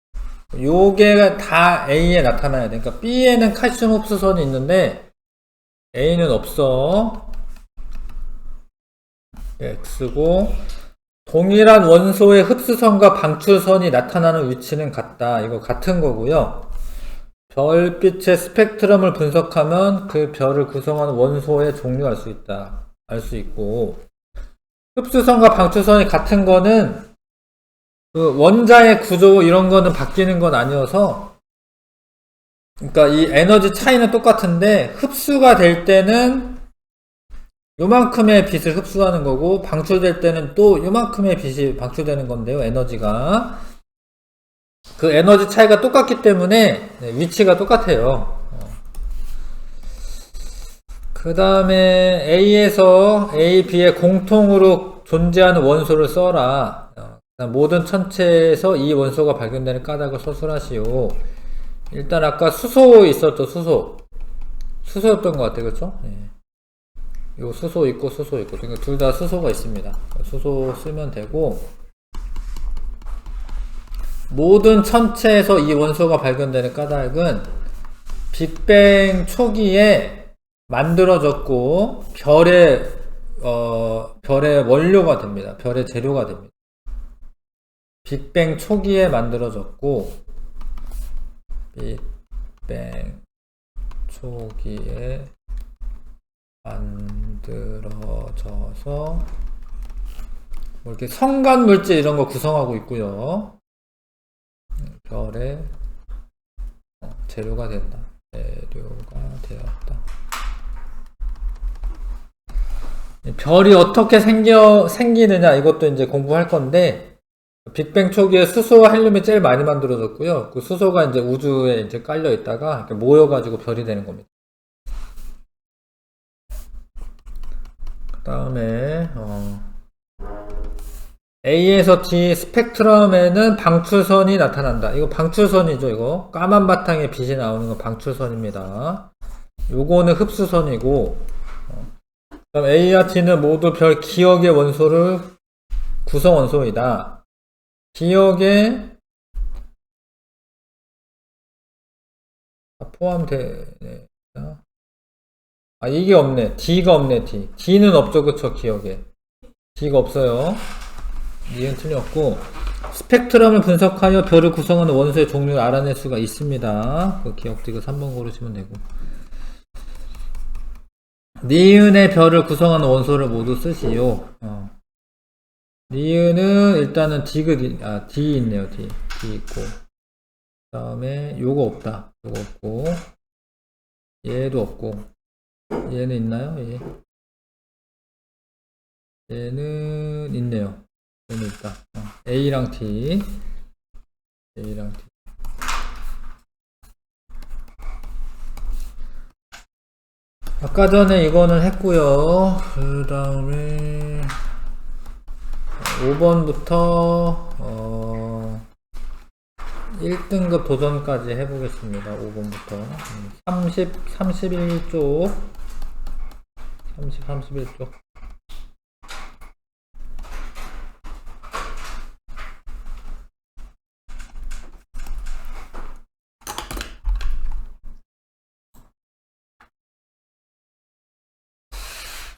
A: 요게 다 A에 나타나야 돼. 그러니까 B에는 칼슘 흡수선이 있는데 A는 없어. X고, 동일한 원소의 흡수선과 방출선이 나타나는 위치는 같다. 이거 같은 거고요. 별빛의 스펙트럼을 분석하면 그 별을 구성하는 원소의 종류 알 수 있다. 알 수 있고, 흡수선과 방출선이 같은 거는 그 원자의 구조 이런 거는 바뀌는 건 아니어서, 그러니까 이 에너지 차이는 똑같은데 흡수가 될 때는 요만큼의 빛을 흡수하는 거고, 방출될 때는 또 요만큼의 빛이 방출되는 건데요. 에너지가, 그 에너지 차이가 똑같기 때문에 위치가 똑같아요. 그 다음에 A에서 A, B에 공통으로 존재하는 원소를 써라. 모든 천체에서 이 원소가 발견되는 까닭을 서술하시오. 일단 아까 수소 있었죠. 수소였던 것 같아요. 그렇죠? 네. 요 수소 있고 수소 있고, 그러니까 둘 다 수소가 있습니다. 수소 쓰면 되고, 모든 천체에서 이 원소가 발견되는 까닭은 빅뱅 초기에 만들어졌고 별의 원료가 됩니다. 별의 재료가 됩니다. 빅뱅 초기에 만들어졌고, 빅뱅 초기에 만들어져서 뭐 이렇게 성간 물질 이런 거 구성하고 있고요. 별의 재료가 된다. 재료가 되었다. 별이 어떻게 생기느냐, 이것도 이제 공부할 건데, 빅뱅 초기에 수소와 헬륨이 제일 많이 만들어졌고요. 그 수소가 이제 우주에 이제 깔려 있다가 모여가지고 별이 되는 겁니다. 그 다음에, A에서 D 스펙트럼에는 방출선이 나타난다. 이거 방출선이죠, 이거. 까만 바탕에 빛이 나오는 건 방출선입니다. 요거는 흡수선이고, 그다음 A와 T는 모두 별 기억의 원소를 구성 원소이다. 기억에 포함되네. 이게 없네. D가 없네, D. D는 없죠, 그쵸, 기억에. D가 없어요. 이건 틀렸고, 스펙트럼을 분석하여 별을 구성하는 원소의 종류를 알아낼 수가 있습니다. 그 기억도 이거 3번 고르시면 되고. 니은의 별을 구성하는 원소를 모두 쓰시오. 니은은 일단은 D 있네요. D 있고. 그 다음에 요거 없다. 요거 없고. 얘도 없고. 얘는 있나요? 얘는 있네요. 얘는 있다. A랑 T. A랑 T. 아까 전에 이거는 했고요. 그 다음에 5번부터 1등급 도전까지 해보겠습니다. 5번부터 31쪽 31쪽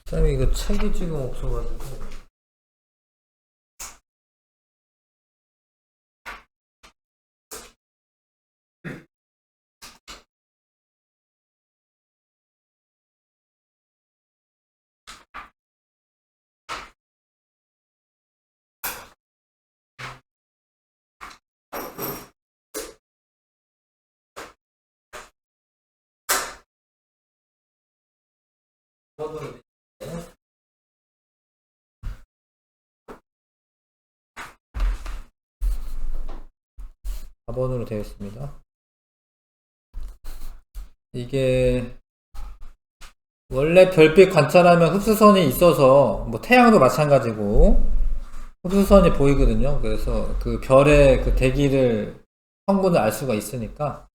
A: 쌤이 이거 책이 지금 없어가지고 4번으로 되어 있습니다. 이게 원래 별빛 관찰하면 흡수선이 있어서 뭐 태양도 마찬가지고 흡수선이 보이거든요. 그래서 그 별의 그 대기를 성분을 알 수가 있으니까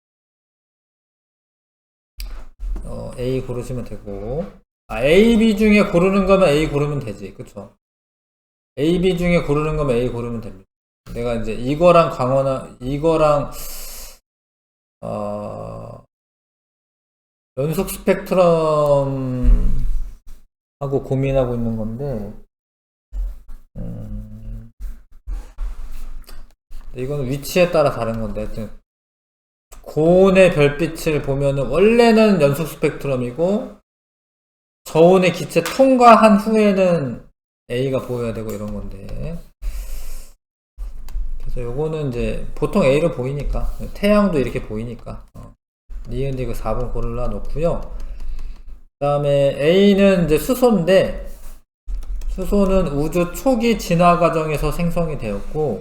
A: A 고르시면 되고, A, B 중에 고르는 거면 A 고르면 되지. 그쵸? A, B 중에 고르는 거면 A 고르면 됩니다. 내가 이제 이거랑 이거랑 연속 스펙트럼 하고 고민하고 있는 건데, 이거는 위치에 따라 다른 건데, 하여튼 고온의 별빛을 보면은 원래는 연속 스펙트럼이고 저온의 기체 통과한 후에는 A가 보여야 되고 이런 건데, 그래서 요거는 이제 보통 A로 보이니까, 태양도 이렇게 보이니까 니은데 이거 4번 고르려 놓고요. 그 다음에 A는 이제 수소인데, 수소는 우주 초기 진화 과정에서 생성이 되었고,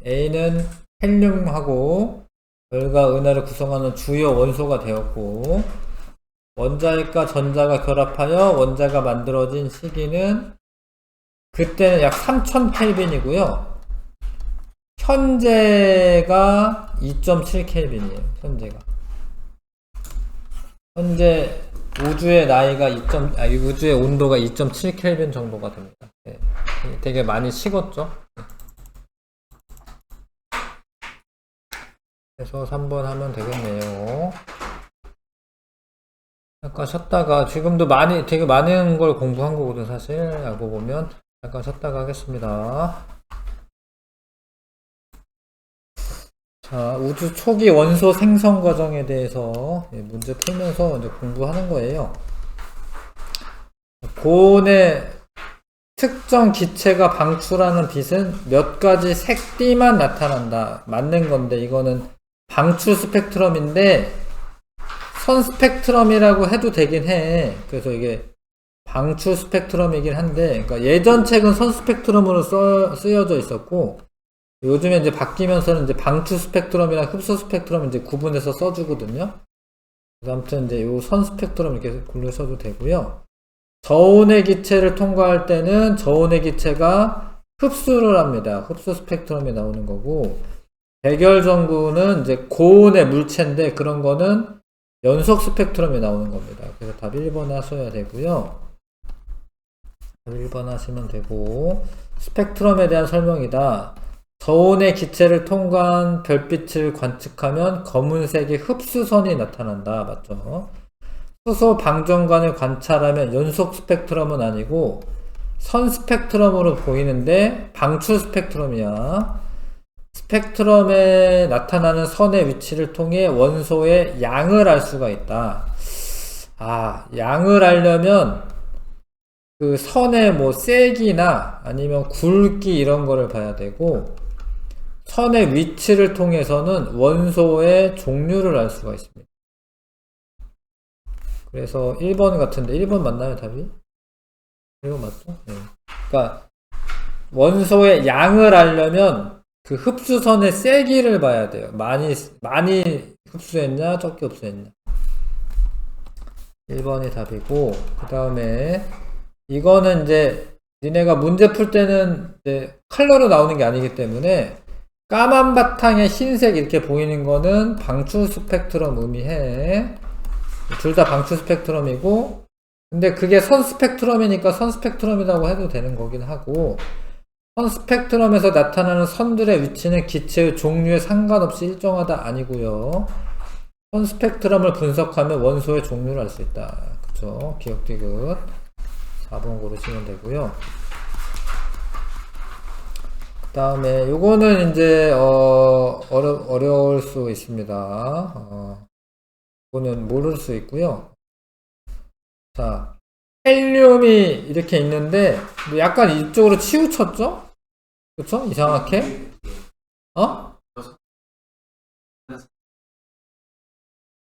A: A는 헬륨하고 별과 은하를 구성하는 주요 원소가 되었고, 원자핵과 전자가 결합하여 원자가 만들어진 시기는 그때는 약 3000켈빈이고요. 현재가 2.7켈빈이에요. 현재 우주의 나이가 우주의 온도가 2.7켈빈 정도가 됩니다. 네. 되게 많이 식었죠. 그래서 3번 하면 되겠네요. 잠깐 쉬었다가, 지금도 되게 많은 걸 공부한 거거든, 사실. 알고 보면. 잠깐 쉬었다가 하겠습니다. 자, 우주 초기 원소 생성 과정에 대해서 문제 풀면서 이제 공부하는 거예요. 고온의 특정 기체가 방출하는 빛은 몇 가지 색띠만 나타난다. 맞는 건데, 이거는 방출 스펙트럼인데, 선 스펙트럼이라고 해도 되긴 해. 그래서 이게 방출 스펙트럼이긴 한데, 그러니까 예전 책은 선 스펙트럼으로 쓰여져 있었고, 요즘에 이제 바뀌면서는 이제 방출 스펙트럼이랑 흡수 스펙트럼 이제 구분해서 써주거든요. 그래서 아무튼 이제 요 선 스펙트럼 이렇게 골라서도 되고요. 저온의 기체를 통과할 때는 저온의 기체가 흡수를 합니다. 흡수 스펙트럼이 나오는 거고, 백열전구는 이제 고온의 물체인데 그런 거는 연속 스펙트럼이 나오는 겁니다. 그래서 답 1번 하셔야 되고요. 1번 하시면 되고, 스펙트럼에 대한 설명이다. 저온의 기체를 통과한 별빛을 관측하면 검은색의 흡수선이 나타난다. 맞죠? 수소 방정관을 관찰하면 연속 스펙트럼은 아니고 선 스펙트럼으로 보이는데 방출 스펙트럼이야. 스펙트럼에 나타나는 선의 위치를 통해 원소의 양을 알 수가 있다. 양을 알려면 그 선의 뭐 세기나 아니면 굵기 이런 거를 봐야 되고, 선의 위치를 통해서는 원소의 종류를 알 수가 있습니다. 그래서 1번 같은데, 1번 맞나요, 답이? 1번 맞죠? 네. 그러니까 원소의 양을 알려면 그 흡수선의 세기를 봐야 돼요. 많이 흡수했냐, 적게 흡수했냐. 1번이 답이고, 그 다음에 이거는 이제 니네가 문제 풀 때는 이제 컬러로 나오는 게 아니기 때문에 까만 바탕에 흰색 이렇게 보이는 거는 방출 스펙트럼 의미해. 둘 다 방출 스펙트럼이고, 근데 그게 선 스펙트럼이니까 선 스펙트럼이라고 해도 되는 거긴 하고, 선 스펙트럼에서 나타나는 선들의 위치는 기체의 종류에 상관없이 일정하다 아니고요. 선 스펙트럼을 분석하면 원소의 종류를 알 수 있다. 그쵸? 기억 디귿 4번 고르시면 되고요. 그 다음에 요거는 이제 어려울 수 있습니다. 이거는 모를 수 있고요. 자, 헬륨이 이렇게 있는데 약간 이쪽으로 치우쳤죠? 그쵸? 이상하게?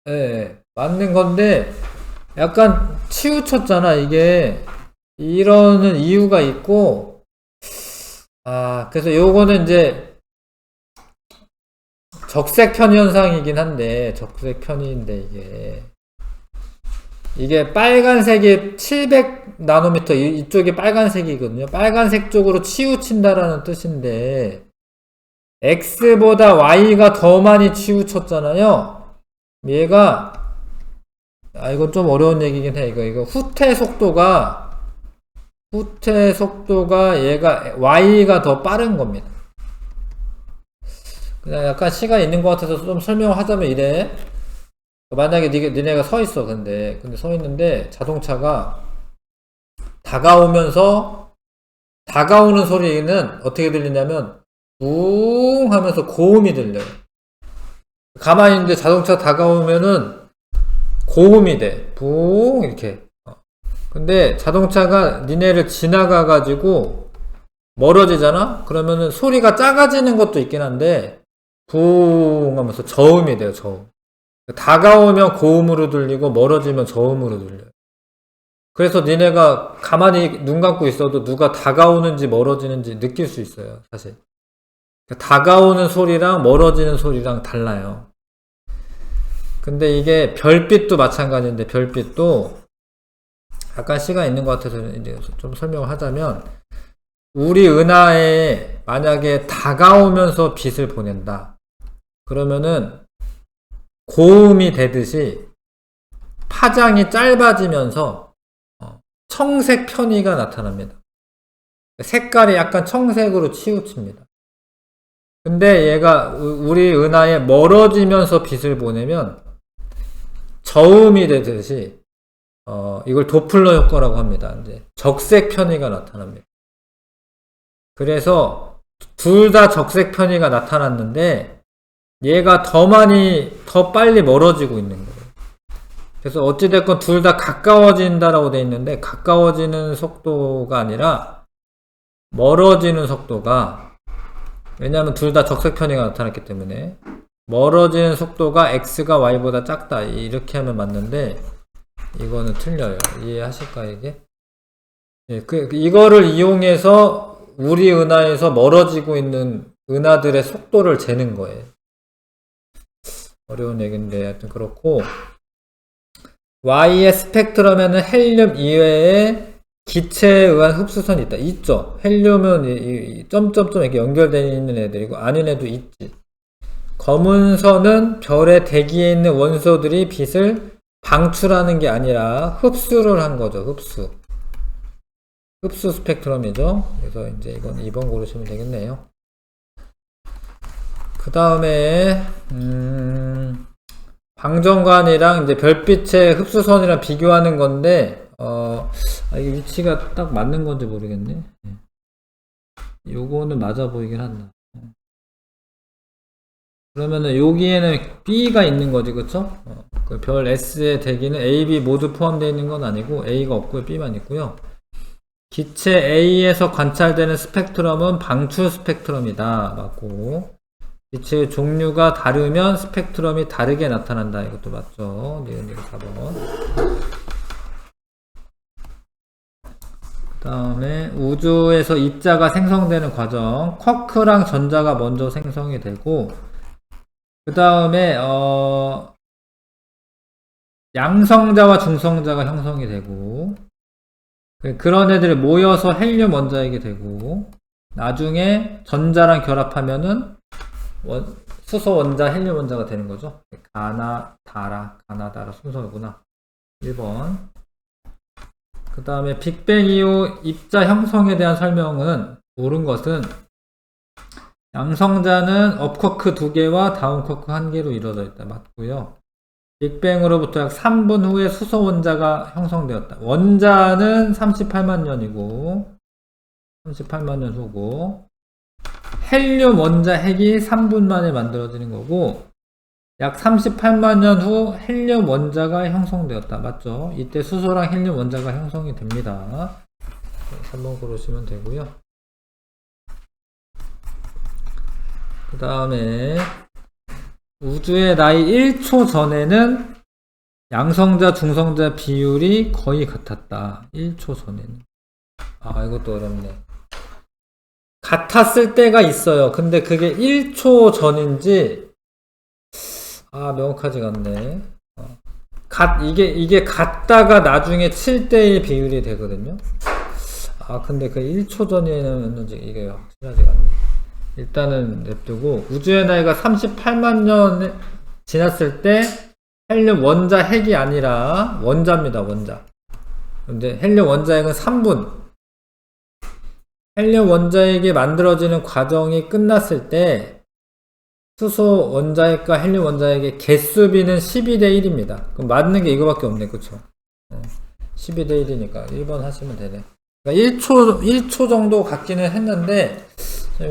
A: 네, 맞는 건데 약간 치우쳤잖아. 이게 이러는 이유가 있고, 그래서 요거는 이제 적색편 현상이긴 한데, 적색편인데 이게 빨간색이 700나노미터, 이쪽이 빨간색이거든요. 빨간색 쪽으로 치우친다라는 뜻인데, X보다 Y가 더 많이 치우쳤잖아요. 얘가, 이건 좀 어려운 얘기긴 해. 이거 후퇴 속도가 얘가 Y가 더 빠른 겁니다. 그냥 약간 시간이 있는 것 같아서 좀 설명을 하자면 이래. 만약에 니네가 서 있어. 근데 서 있는데 자동차가 다가오는 소리는 어떻게 들리냐면 붕 하면서 고음이 들려요. 가만히 있는데 자동차 다가오면은 고음이 돼. 붕 이렇게. 근데 자동차가 니네를 지나가가지고 멀어지잖아? 그러면은 소리가 작아지는 것도 있긴 한데 붕 하면서 저음이 돼요. 저음. 다가오면 고음으로 들리고 멀어지면 저음으로 들려요. 그래서 니네가 가만히 눈 감고 있어도 누가 다가오는지 멀어지는지 느낄 수 있어요. 사실 다가오는 소리랑 멀어지는 소리랑 달라요. 근데 이게 별빛도 마찬가지인데, 별빛도 약간 시간 있는 것 같아서 이제 좀 설명을 하자면, 우리 은하에 만약에 다가오면서 빛을 보낸다. 그러면은 고음이 되듯이 파장이 짧아지면서 청색 편의가 나타납니다. 색깔이 약간 청색으로 치우칩니다. 근데 얘가 우리 은하에 멀어지면서 빛을 보내면 저음이 되듯이 이걸 도플러 효과라고 합니다. 이제 적색 편의가 나타납니다. 그래서 둘 다 적색 편의가 나타났는데 얘가 더 빨리 멀어지고 있는 거예요. 그래서 어찌됐건 둘 다 가까워진다라고 돼 있는데 가까워지는 속도가 아니라 멀어지는 속도가, 왜냐하면 둘 다 적색 편의가 나타났기 때문에 멀어지는 속도가 x가 y보다 작다 이렇게 하면 맞는데 이거는 틀려요. 이해하실까 이게? 예, 이거를 이용해서 우리 은하에서 멀어지고 있는 은하들의 속도를 재는 거예요. 어려운 얘기인데 하여튼 그렇고, Y의 스펙트럼에는 헬륨 이외에 기체에 의한 흡수선이 있다. 있죠. 헬륨은 이 점점점 이렇게 연결되어 있는 애들이고 아닌 애도 있지. 검은 선은 별의 대기에 있는 원소들이 빛을 방출하는 게 아니라 흡수를 한 거죠. 흡수 스펙트럼이죠. 그래서 이제 이건 2번 고르시면 되겠네요. 그 다음에 방정관이랑 이제 별빛의 흡수선이랑 비교하는 건데 이게 위치가 딱 맞는 건지 모르겠네. 요거는 맞아 보이긴 한다. 그러면은 여기에는 B가 있는 거지, 그쵸? 그 별 S의 대기는 A, B 모두 포함되어 있는 건 아니고 A가 없고요, B만 있고요. 기체 A에서 관찰되는 스펙트럼은 방출 스펙트럼이다. 맞고, 기체의 종류가 다르면 스펙트럼이 다르게 나타난다. 이것도 맞죠? 니은 4번. 그 다음에 우주에서 입자가 생성되는 과정, 쿼크랑 전자가 먼저 생성이 되고, 그 다음에 양성자와 중성자가 형성이 되고, 그런 애들이 모여서 헬륨 원자이게 되고, 나중에 전자랑 결합하면은 수소 원자, 헬륨 원자가 되는 거죠. 가나다라 순서구나. 1번. 그 다음에 빅뱅 이후 입자 형성에 대한 설명은, 옳은 것은 양성자는 업쿼크 2개와 다운쿼크 1개로 이루어져 있다. 맞고요. 빅뱅으로부터 약 3분 후에 수소 원자가 형성되었다. 원자는 38만 년이고 38만 년 후고, 헬륨 원자 핵이 3분 만에 만들어지는 거고, 약 38만 년 후 헬륨 원자가 형성되었다. 맞죠? 이때 수소랑 헬륨 원자가 형성이 됩니다. 3번 고르시면 되고요. 그 다음에 우주의 나이 1초 전에는 양성자, 중성자 비율이 거의 같았다. 1초 전에는. 아, 이것도 어렵네. 같았을 때가 있어요. 근데 그게 1초 전인지, 명확하지가 않네. 이게 같다가 나중에 7대1 비율이 되거든요. 근데 그 1초 전이었는지 이게 확실하지가 않네. 일단은 냅두고, 우주의 나이가 38만 년 지났을 때, 헬륨 원자 핵이 아니라 원자입니다, 원자. 근데 헬륨 원자핵은 3분. 헬륨 원자핵이 만들어지는 과정이 끝났을 때, 수소 원자핵과 헬륨 원자핵의 개수비는 12대 1입니다. 그럼 맞는 게 이거밖에 없네, 그쵸? 12대 1이니까 1번 하시면 되네. 그러니까 1초 정도 같기는 했는데,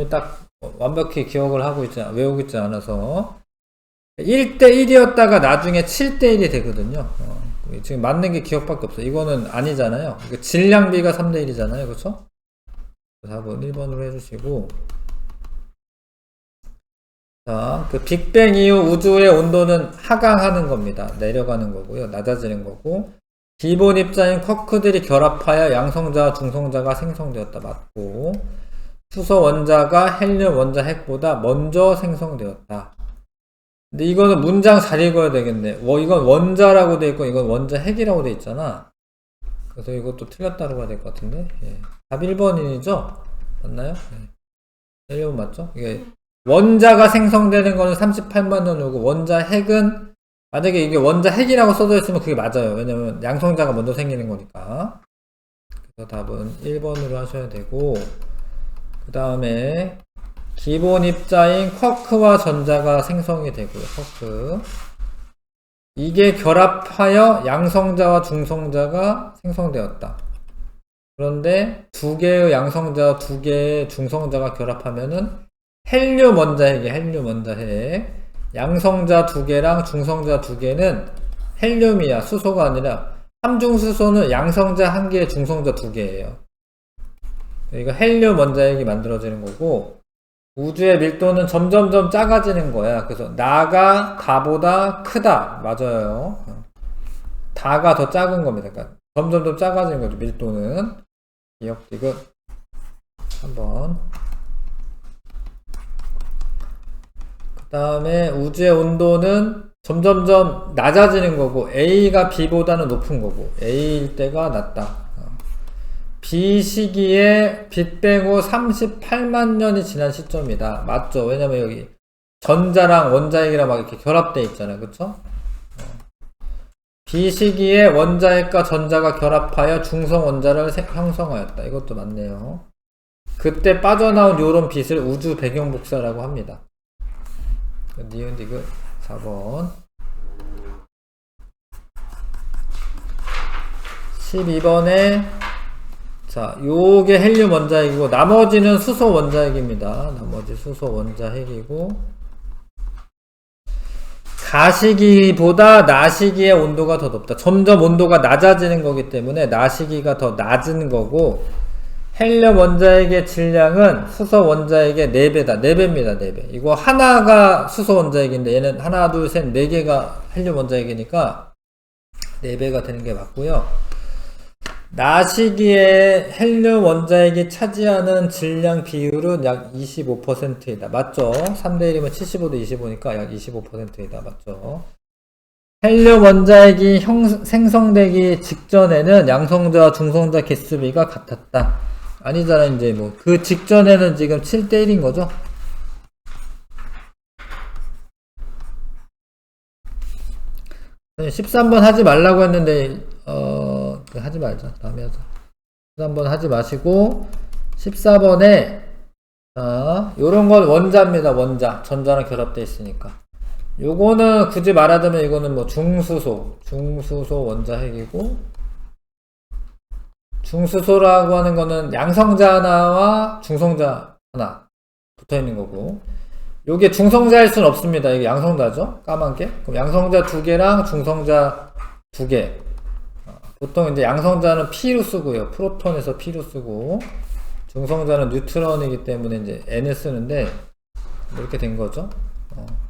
A: 딱 완벽히 기억을 외우고 있지 않아서. 1대1이었다가 나중에 7대1이 되거든요. 지금 맞는 게 기억밖에 없어요. 이거는 아니잖아요. 질량비가 3대1이잖아요. 그쵸? 4번 1번으로 해주시고. 자, 그 빅뱅 이후 우주의 온도는 하강하는 겁니다. 내려가는 거고요. 낮아지는 거고. 기본 입자인 쿼크들이 결합하여 양성자와 중성자가 생성되었다. 맞고. 수소 원자가 헬륨 원자 핵보다 먼저 생성되었다. 근데 이거는 문장 잘 읽어야 되겠네. 이건 원자라고 돼 있고 이건 원자 핵이라고 돼 있잖아. 그래서 이것도 틀렸다고 봐야 될 것 같은데. 예. 답 1번이죠? 맞나요? 예. 1번 맞죠? 이게 원자가 생성되는 거는 38만 년 후고 원자 핵은 만약에 이게 원자 핵이라고 써져 있으면 그게 맞아요. 왜냐면 양성자가 먼저 생기는 거니까. 그래서 답은 1번으로 하셔야 되고, 그 다음에 기본 입자인 쿼크와 전자가 생성이 되고요. 쿼크. 이게 결합하여 양성자와 중성자가 생성되었다. 그런데 두 개의 양성자와 두 개의 중성자가 결합하면은 헬륨 원자핵이에요. 헬륨 원자핵. 양성자 두 개랑 중성자 두 개는 헬륨이야. 수소가 아니라 함중수소는 양성자 한 개, 중성자 두 개예요. 이거 헬륨 원자핵이 만들어지는 거고, 우주의 밀도는 점점점 작아지는 거야. 그래서 나가 다보다 크다. 맞아요. 다가 더 작은 겁니다. 그러니까 점점점 작아지는 거죠. 밀도는. 기억지금 한번. 그 다음에 우주의 온도는 점점점 낮아지는 거고, A가 B보다는 높은 거고, A일 때가 낮다. B 시기에 빅뱅 후 38만 년이 지난 시점이다. 맞죠? 왜냐면 여기 전자랑 원자핵이랑 막 이렇게 결합되어 있잖아요. 그쵸? B 시기에 원자핵과 전자가 결합하여 중성 원자를 형성하였다. 이것도 맞네요. 그때 빠져나온 요런 빛을 우주 배경 복사라고 합니다. 니은디귿 4번. 12번에 자, 요게 헬륨 원자핵이고 나머지는 수소 원자핵입니다. 나머지 수소 원자핵이고, 가시기보다 나시기의 온도가 더 높다. 점점 온도가 낮아지는 거기 때문에 나시기가 더 낮은 거고, 헬륨 원자핵의 질량은 수소 원자핵의 4배다. 4배입니다. 4배. 이거 하나가 수소 원자핵인데 얘는 하나, 둘, 셋, 4개가 헬륨 원자핵이니까 4배가 되는 게 맞고요. 나시기에 헬륨 원자핵이 차지하는 질량 비율은 약 25%이다. 맞죠? 3대1이면 75대 25니까 약 25%이다. 맞죠? 헬륨 원자핵이 생성되기 직전에는 양성자와 중성자 개수비가 같았다. 아니잖아. 이제 뭐 그 직전에는 지금 7대1인 거죠? 네, 13번 하지 말라고 했는데 하지 말자. 다음에 하자. 13번 하지 마시고 14번에 요런 건 원자입니다. 원자. 전자랑 결합되어 있으니까. 요거는 굳이 말하자면 이거는 뭐 중수소 원자핵이고, 중수소라고 하는 거는 양성자 하나와 중성자 하나 붙어 있는 거고, 요게 중성자일 수는 없습니다. 이게 양성자죠? 까만 게. 그럼 양성자 2개랑 중성자 2개. 보통 이제 양성자는 P로 쓰고요. 프로톤에서 P로 쓰고, 중성자는 뉴트론이기 때문에 이제 N을 쓰는데, 이렇게 된 거죠.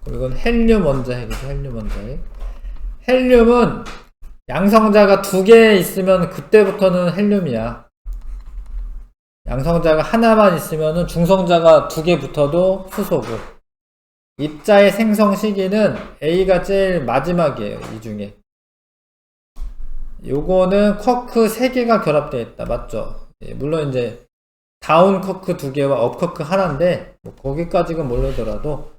A: 그리고 이건 헬륨 원자핵이죠. 헬륨 원자핵. 헬륨은 양성자가 2개 있으면 그때부터는 헬륨이야. 양성자가 하나만 있으면은 중성자가 2개 붙어도 수소고. 입자의 생성 시기는 A가 제일 마지막이에요. 이 중에. 요거는 쿼크 3개가 결합되어 있다. 맞죠? 예, 물론 이제 다운 쿼크 2개와 업 쿼크 하나인데 뭐 거기까지는 모르더라도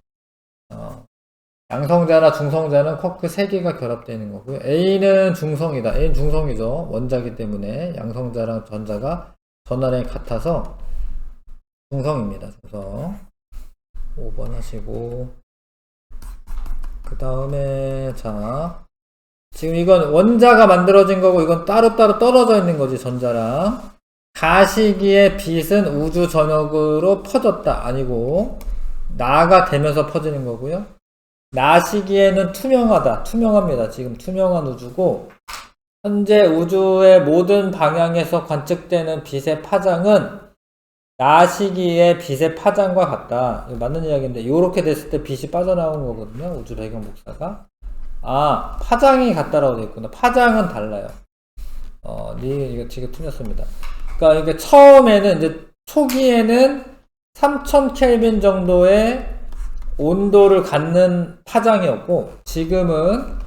A: 양성자나 중성자는 쿼크 3개가 결합되어 있는 거고요. A는 중성이다. A는 중성이죠. 원자기 때문에 양성자랑 전자가 전화량이 같아서 중성입니다. 중성. 5번 하시고 그 다음에 자 지금 이건 원자가 만들어진 거고 이건 따로따로 떨어져 있는 거지. 전자랑 가시기의 빛은 우주 전역으로 퍼졌다. 아니고 나가 되면서 퍼지는 거고요. 나시기에는 투명하다. 투명합니다. 지금 투명한 우주고 현재 우주의 모든 방향에서 관측되는 빛의 파장은 나시기의 빛의 파장과 같다. 이거 맞는 이야기인데 요렇게 됐을 때 빛이 빠져나온 거거든요. 우주 배경 복사가. 아, 파장이 같다라고 되어 있구나. 파장은 달라요. 이거 지금 틀렸습니다. 그러니까 이게 처음에는 이제 초기에는 3000켈빈 정도의 온도를 갖는 파장이었고 지금은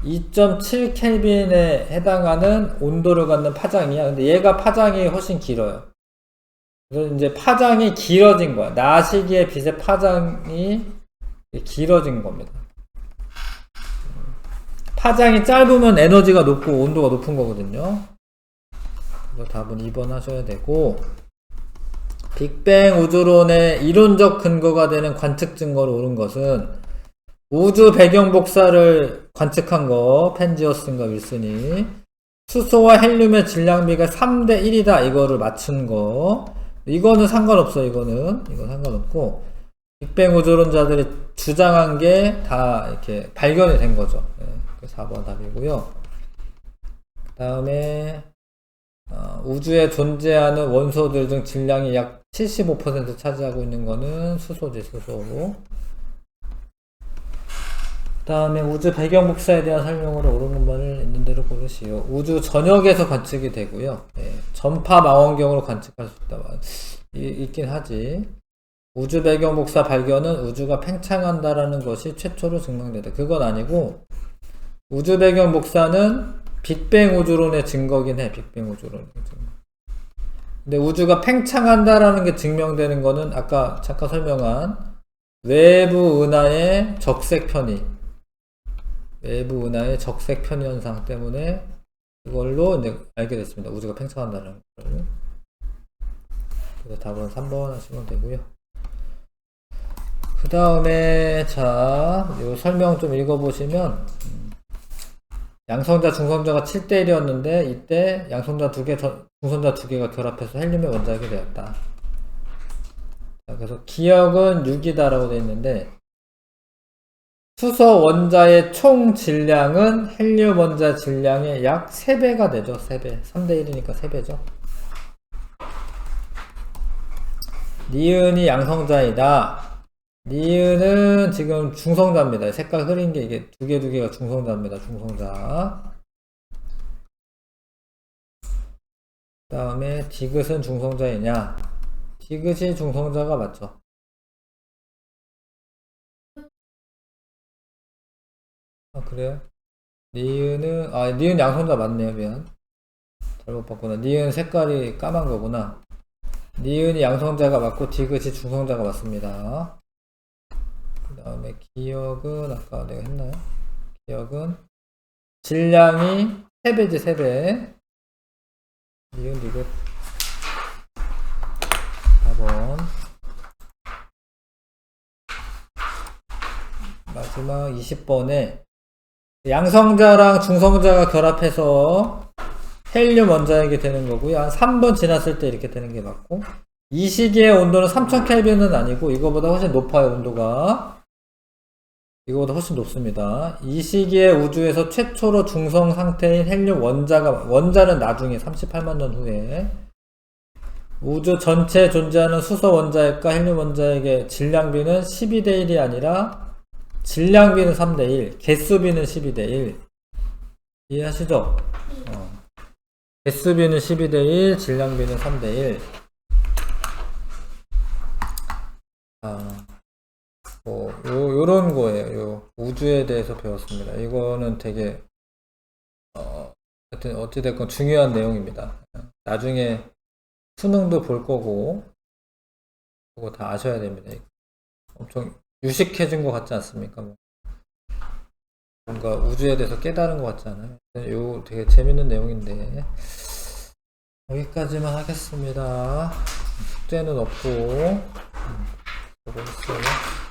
A: 2.7켈빈에 해당하는 온도를 갖는 파장이야. 근데 얘가 파장이 훨씬 길어요. 그래서 이제 파장이 길어진 거야. 나시기의 빛의 파장이 길어진 겁니다. 파장이 짧으면 에너지가 높고 온도가 높은 거거든요. 그래서 답은 2번 하셔야 되고 빅뱅 우주론의 이론적 근거가 되는 관측 증거로 오른 것은 우주 배경 복사를 관측한 거 펜지어슨과 윌슨이 수소와 헬륨의 질량비가 3대 1이다 이거를 맞춘 거 이거는 상관없어. 이건 상관없고 빅뱅 우주론자들이 주장한 게 다 이렇게 발견이 된 거죠. 네, 4번 답이고요. 그 다음에 우주에 존재하는 원소들 중 질량이 약 75% 차지하고 있는 거는 수소지. 수소고 그 다음에 우주 배경 복사에 대한 설명으로 옳은 것만을 있는 대로 고르시오. 우주 전역에서 관측이 되고요. 네, 전파 망원경으로 관측할 수 있다. 있긴 하지. 우주 배경 복사 발견은 우주가 팽창한다라는 것이 최초로 증명되다. 그건 아니고 우주 배경 복사는 빅뱅 우주론의 증거긴 해. 빅뱅 우주론의 증거. 근데 우주가 팽창한다라는 게 증명되는 거는 아까 잠깐 설명한 외부 은하의 적색 편의. 외부 은하의 적색 편의 현상 때문에 그걸로 이제 알게 됐습니다. 우주가 팽창한다는 걸. 그래서 답은 3번 하시면 되고요. 그 다음에 자, 요 설명 좀 읽어보시면 양성자 중성자가 7대 1이었는데 이때 양성자 2개, 중성자 2개가 결합해서 헬륨의 원자핵이 되었다. 자, 그래서 기억은 6이다라고 되어 있는데 수소 원자의 총 질량은 헬륨 원자 질량의 약 3배가 되죠. 3배. 3대 1이니까 3배죠. 니은이 양성자이다. 니은은 지금 중성자입니다. 색깔 흐린 게 이게 두 개가 중성자입니다. 중성자. 그 다음에 디귿은 중성자이냐? 디귿이 중성자가 맞죠. 아, 그래요? 니은은, 니은 양성자 맞네요. 미안. 잘못 봤구나. 니은 색깔이 까만 거구나. 니은이 양성자가 맞고 디귿이 중성자가 맞습니다. 그 다음에 기억은 아까 내가 했나요? 기억은 질량이 3배지 3배. 니은 디귿 4번. 마지막 20번에 양성자랑 중성자가 결합해서 헬륨 원자핵이 되는 거고요. 한 3번 지났을 때 이렇게 되는 게 맞고 이 시기의 온도는 3000켈빈은 아니고 이거보다 훨씬 높아요. 온도가 이거보다 훨씬 높습니다. 이 시기의 우주에서 최초로 중성 상태인 헬륨 원자는 나중에 38만 년 후에 우주 전체에 존재하는 수소 원자핵과 헬륨 원자핵의 질량비는 12대 1이 아니라 질량비는 3대 1, 개수비는 12대 1. 이해하시죠? S비는 12대1, 질량비는 3대1. 요런 거예요. 요 우주에 대해서 배웠습니다. 이거는 되게 하여튼 어찌됐건 중요한 내용입니다. 나중에 수능도 볼 거고 그거 다 아셔야 됩니다. 엄청 유식해진 것 같지 않습니까? 뭔가 우주에 대해서 깨달은 것 같지 않아요? 요 되게 재밌는 내용인데 여기까지만 하겠습니다. 숙제는 없고 수고했어요.